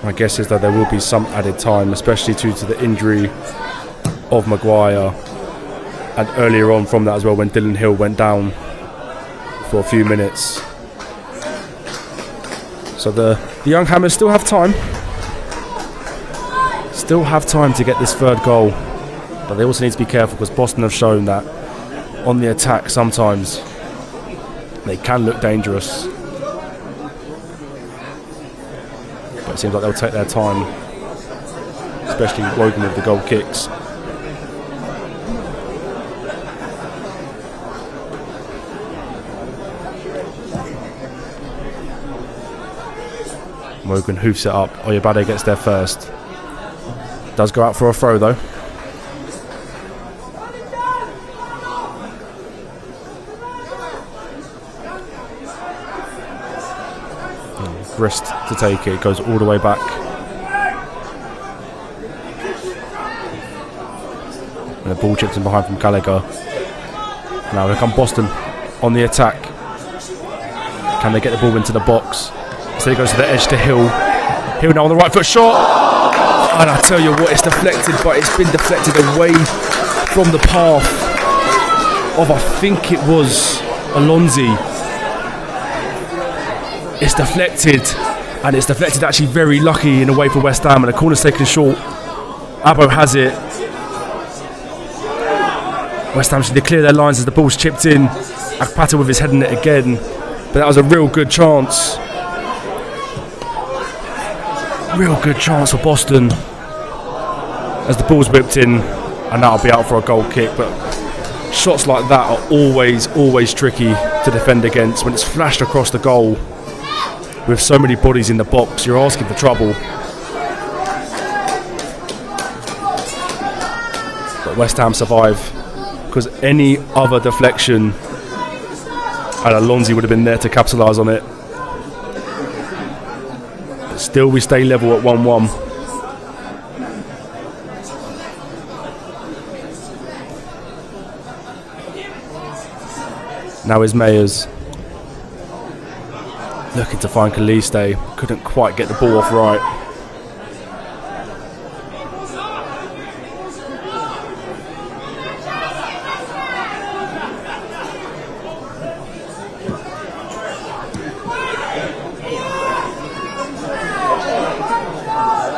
My guess is that there will be some added time, especially due to the injury of Maguire, and earlier on from that as well when Dylan Hill went down for a few minutes. So the young Hammers still have time. Still have time to get this third goal. But they also need to be careful because Boston have shown that on the attack sometimes they can look dangerous. But it seems like they'll take their time, especially Wogan with the goal kicks. Wogan hoofs it up. Oyebade gets there first. Does go out for a throw though. Wrist to take it, goes all the way back. And the ball chips in behind from Gallagher. Now here come Boston on the attack. Can they get the ball into the box? So he goes to the edge to Hill. Hill now on the right foot shot. And I tell you what, it's deflected, but it's been deflected away from the path of, I think it was Alonzi. It's deflected, and it's deflected actually very lucky in a way for West Ham, and the corner's taken short. Abbo has it. West Ham should clear their lines as the ball's chipped in. Akpata with his head in it again, but that was a real good chance. Real good chance for Boston as the ball's whipped in, and that'll be out for a goal kick. But shots like that are always tricky to defend against. When it's flashed across the goal with so many bodies in the box, you're asking for trouble. But West Ham survive because any other deflection and Alonzi would have been there to capitalise on it. But still we stay level at 1-1. Now is Mayers looking to find Kaliste. Couldn't quite get the ball off right.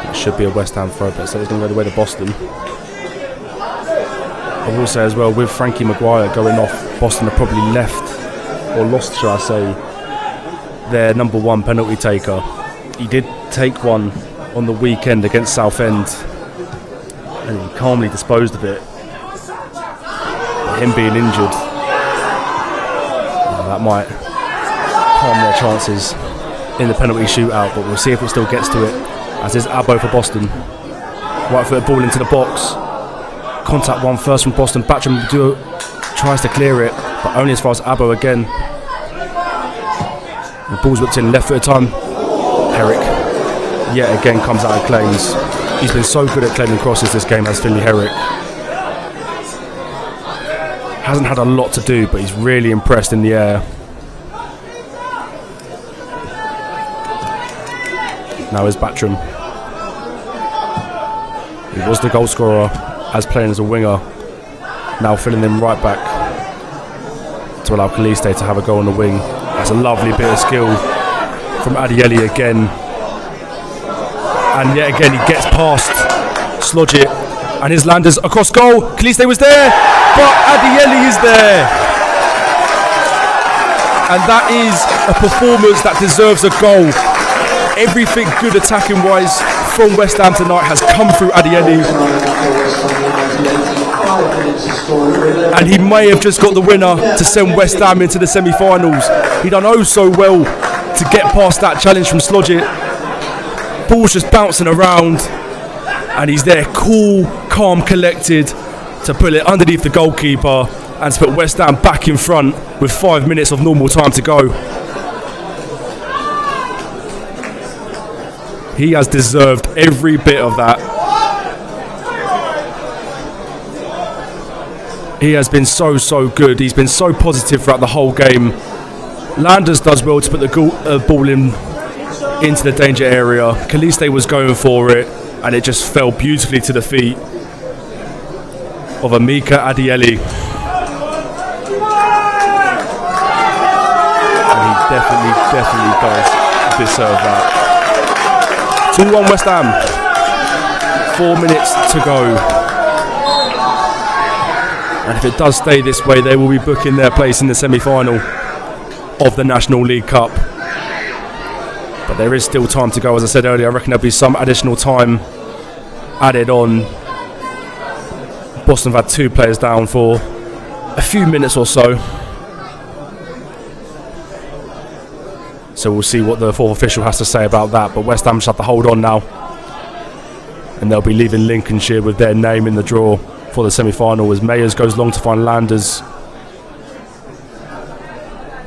It should be a West Ham throw, but so it's going to go the way to Boston. I will say as well, with Frankie Maguire going off, Boston have probably left, or lost shall I say, their number one penalty taker. He did take one on the weekend against Southend and he calmly disposed of it. But him being injured, that might harm their chances in the penalty shootout, but we'll see if it still gets to it, as is Abbo for Boston. Right foot ball into the box. Contact one first from Boston. Batcham tries to clear it, but only as far as Abbo again. The ball's whipped in left foot time. Herrick yet again comes out and claims. He's been so good at claiming crosses this game, has Finley Herrick. Hasn't had a lot to do, but he's really impressed in the air. Now is Batram. He was the goal scorer as playing as a winger. Now filling in right back to allow Kaliste to have a go on the wing. That's a lovely bit of skill from Adieli again. And yet again he gets past Slodgett and his landers across goal. Kaliste was there, but Adieli is there. And that is a performance that deserves a goal. Everything good attacking wise from West Ham tonight has come through Adieli. And he may have just got the winner to send West Ham into the semi-finals. He done oh so well to get past that challenge from Slodgett. Ball's just bouncing around and he's there cool, calm, collected to pull it underneath the goalkeeper and to put West Ham back in front with 5 minutes of normal time to go. He has deserved every bit of that. He has been so good. He's been so positive throughout the whole game. Landers does well to put the ball into the danger area. Kaliste was going for it and it just fell beautifully to the feet of Amika Adieli. And he definitely does deserve that. 2-1 West Ham. 4 minutes to go. And if it does stay this way, they will be booking their place in the semi-final of the National League Cup. But there is still time to go. As I said earlier, I reckon there'll be some additional time added on. Boston have had 2 players down for a few minutes or so. So we'll see what the 4th official has to say about that. But West Ham just have to hold on now. And they'll be leaving Lincolnshire with their name in the draw for the semi-final as Mayers goes long to find Landers.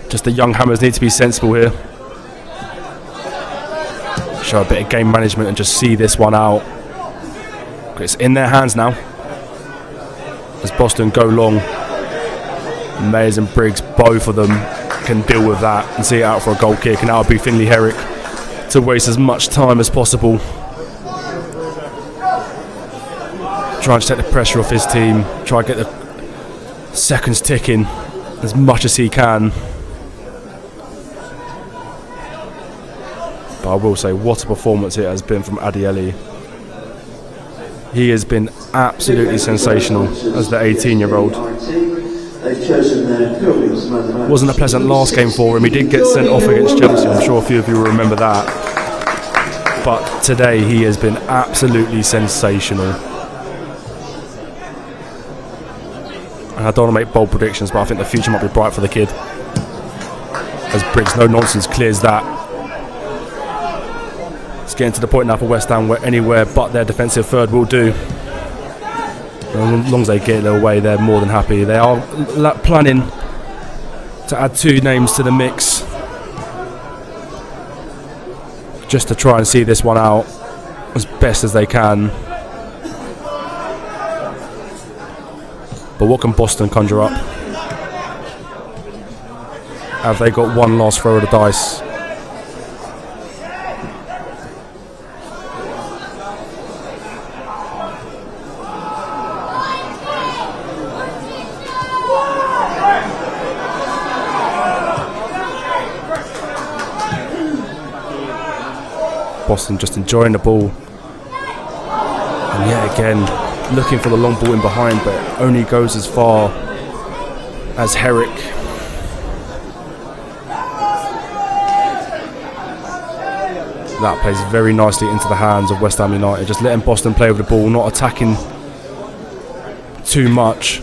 Just the young Hammers need to be sensible here. Show a bit of game management and just see this one out. It's in their hands now as Boston go long. Mayers and Briggs, both of them can deal with that and see it out for a goal kick, and that would be Finley Herrick to waste as much time as possible. Try and take the pressure off his team, try and get the seconds ticking as much as he can. But I will say, what a performance it has been from Adieli. He has been absolutely sensational as the 18-year-old. Wasn't a pleasant last game for him. He did get sent off against Chelsea. I'm sure a few of you will remember that. But today he has been absolutely sensational. And I don't want to make bold predictions, but I think the future might be bright for the kid. As Briggs, no nonsense, clears that. It's getting to the point now for West Ham where anywhere but their defensive third will do. As long as they get it away, they're more than happy. They are planning to add 2 names to the mix just to try and see this one out as best as they can. But what can Boston conjure up? Have they got one last throw of the dice? Boston just enjoying the ball. And yet again, looking for the long ball in behind, but it only goes as far as Herrick. That plays very nicely into the hands of West Ham United, just letting Boston play with the ball, not attacking too much,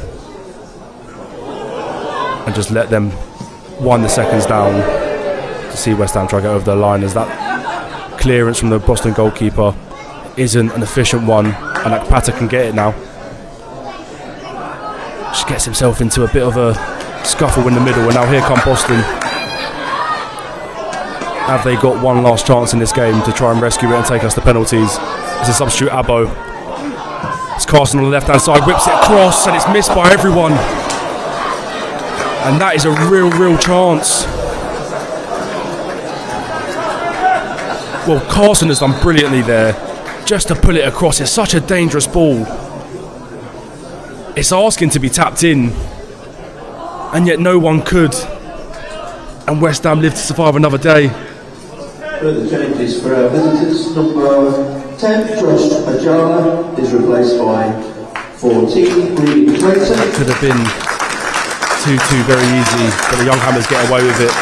and just let them wind the seconds down to see West Ham try to get over the line. As that clearance from the Boston goalkeeper isn't an efficient one, and Akpata can get it now. Just gets himself into a bit of a scuffle in the middle, and now here come Boston. Have they got one last chance in this game to try and rescue it and take us to penalties? It's a substitute Abbo. It's Carson on the left hand side, whips it across, and it's missed by everyone. And that is a real chance. Well, Carson has done brilliantly there just to pull it across. It's such a dangerous ball. It's asking to be tapped in, and yet no one could. And West Ham lived to survive another day. Further changes for our visitors. Number 10, Josh Ajala, is replaced by 14, Reed Clayton. It could have been 2-2 very easy, but the Young Hammers get away with it.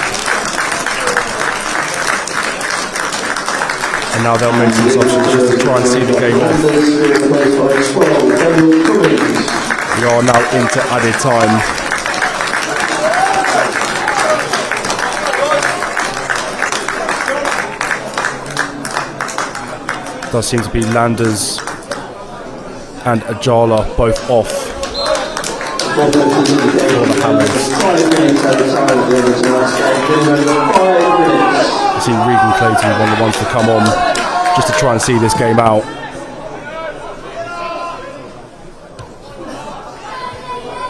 And now they'll make some substitutions just to try and see the game off. We are now into added time. Does seem to be Landers and Ajala both off for the Hammers. I see Regan Clayton one of the ones to come on just to try and see this game out.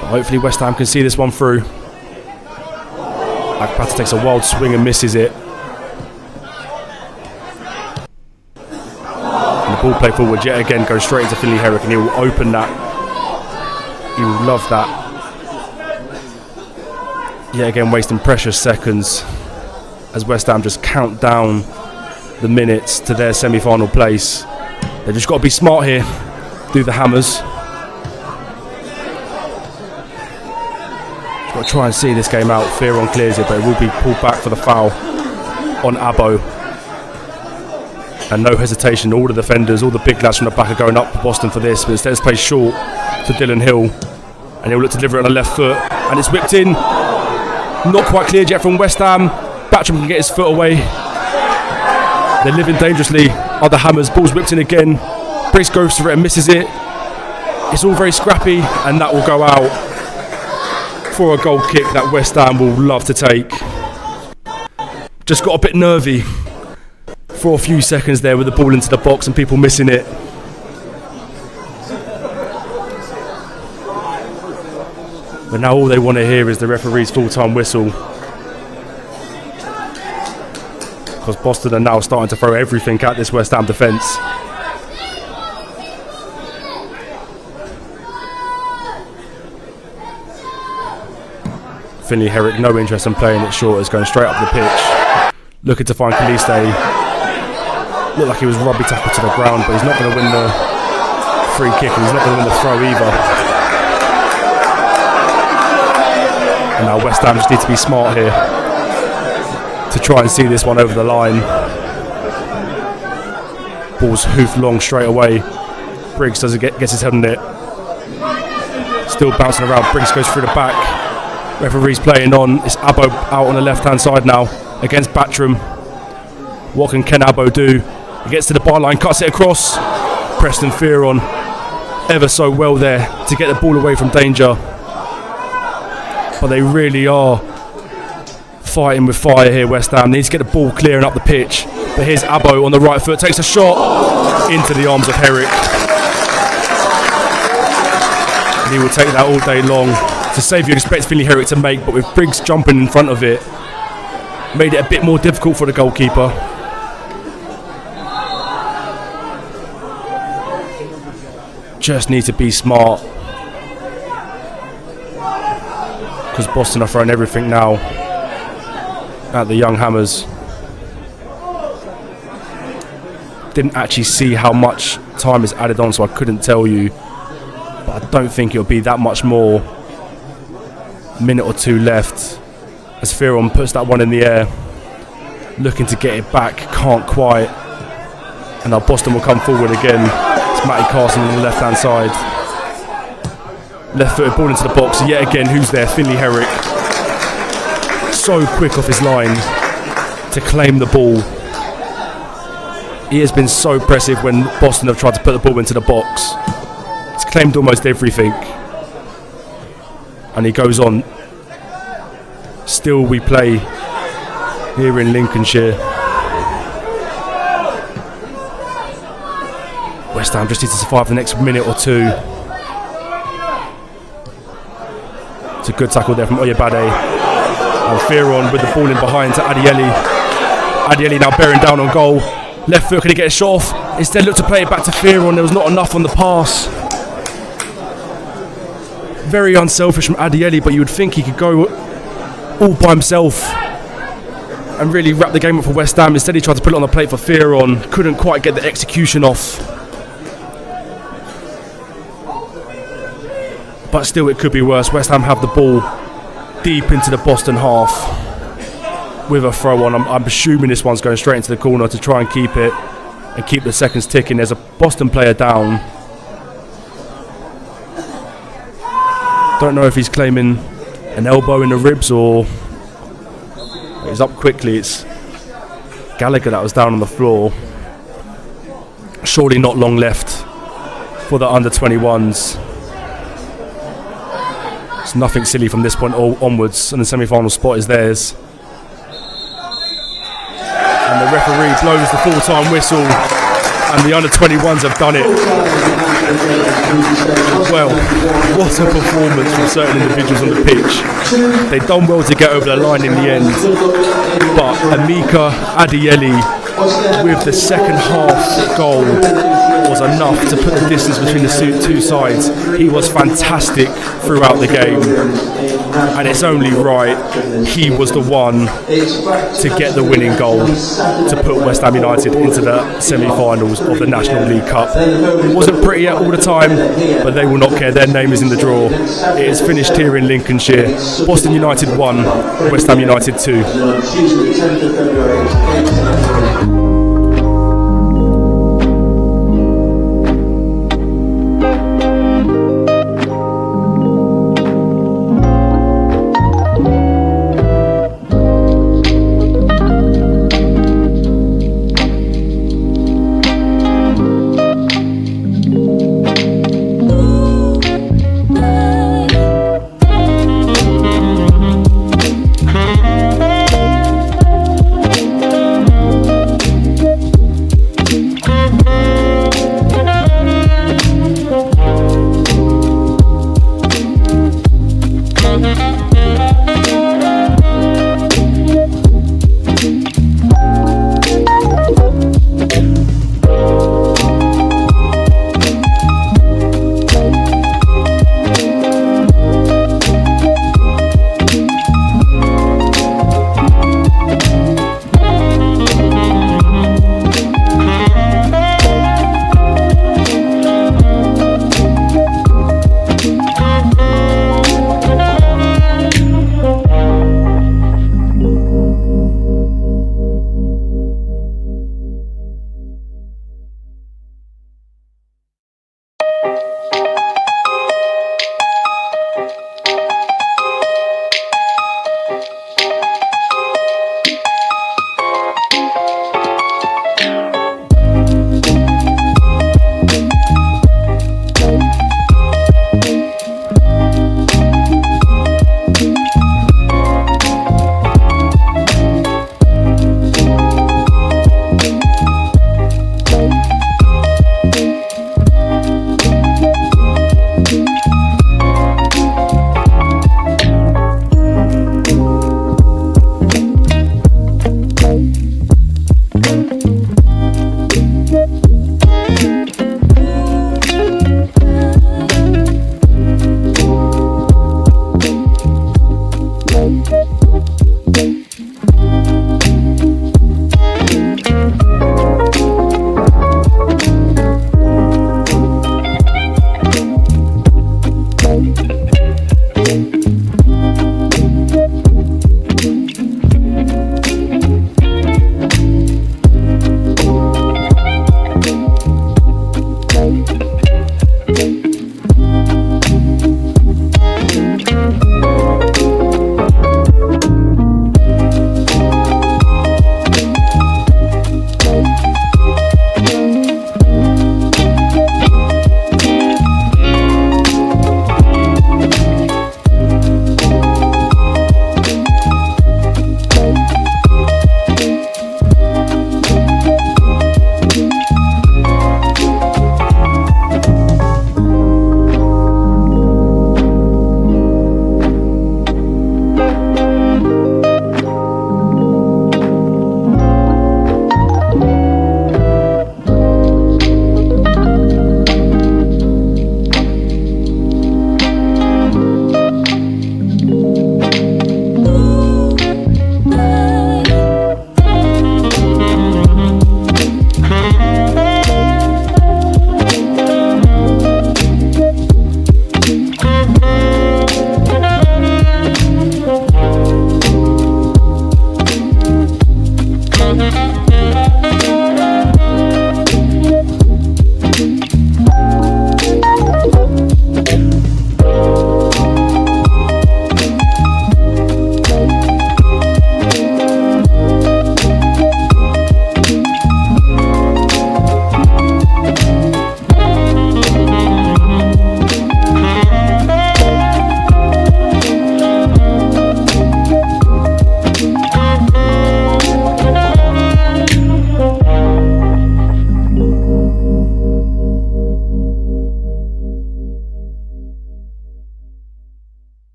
But hopefully West Ham can see this one through. Akpata takes a wild swing and misses it. Ball play forward yet again, goes straight into Finley Herrick, and he will open that. He will love that. Yet again wasting precious seconds as West Ham just count down the minutes to their semi-final place. They've just got to be smart here, do the Hammers. Just got to try and see this game out. Fearon clears it, but it will be pulled back for the foul on Abbo. And no hesitation, all the defenders, all the big lads from the back are going up for Boston for this, but instead it's played short to Dylan Hill, and he'll look to deliver it on the left foot, and it's whipped in. Not quite cleared yet from West Ham. Batcham can get his foot away. They're living dangerously, are the Hammers. Ball's whipped in again. Briggs goes for it and misses it. It's all very scrappy, and that will go out for a goal kick that West Ham will love to take. Just got a bit nervy for a few seconds there with the ball into the box and people missing it. But now all they want to hear is the referee's full-time whistle, because Boston are now starting to throw everything at this West Ham defence. Finley Herrick, no interest in playing it short, is going straight up the pitch, looking to find Kaliste. Looked like he was rugby tackled to the ground, but he's not going to win the free kick, and he's not going to win the throw either. And now West Ham just need to be smart here to try and see this one over the line. Ball's hoofed long straight away. Briggs gets his head on it. Still bouncing around. Briggs goes through the back. Referee's playing on. It's Abbo out on the left hand side now against Batcham. What can Ken Abbo do? He gets to the byline, cuts it across. Preston Fearon ever so well there to get the ball away from danger. But they really are fighting with fire here, West Ham. They need to get the ball clearing up the pitch. But here's Abbo on the right foot, takes a shot into the arms of Herrick. And he will take that all day long. It's a save you'd expect Finley Herrick to make, but with Briggs jumping in front of it, made it a bit more difficult for the goalkeeper. Just need to be smart, because Boston are throwing everything now at the Young Hammers. Didn't actually see how much time is added on, so I couldn't tell you, but I don't think it'll be that much more. Minute or two left as Fearon puts that one in the air, looking to get it back, can't quite, and now Boston will come forward again. It's Matty Carson on the left hand side, left footed ball into the box yet again. Who's there? Finley Herrick, so quick off his line to claim the ball. He has been so impressive when Boston have tried to put the ball into the box. He's claimed almost everything, and he goes on. Still we play here in Lincolnshire. West Ham just need to survive the next minute or two. It's a good tackle there from Oyebade. And Fearon with the ball in behind to Adieli. Adieli now bearing down on goal. Left foot, can he get a shot off? Instead looked to play it back to Fearon. There was not enough on the pass. Very unselfish from Adieli, but you would think he could go all by himself and really wrap the game up for West Ham. Instead he tried to put it on the plate for Fearon. Couldn't quite get the execution off. But still it could be worse. West Ham have the ball deep into the Boston half with a throw on. I'm assuming this one's going straight into the corner to try and keep it and keep the seconds ticking. There's a Boston player down. Don't know if he's claiming an elbow in the ribs or he's up quickly. It's Gallagher that was down on the floor. Surely not long left for the under-21s. It's nothing silly from this point onwards, and the semi-final spot is theirs. And the referee blows the full-time whistle, and the under-21s have done it. Well, what a performance from certain individuals on the pitch. They've done well to get over the line in the end, but Emeka Adieli with the second half goal was enough to put the distance between the two sides. He was fantastic throughout the game, and it's only right he was the one to get the winning goal to put West Ham United into the semi-finals of the National League Cup. It wasn't pretty all the time, but they will not care. Their name is in the draw. It is finished here in Lincolnshire. Boston United 1, West Ham United 2.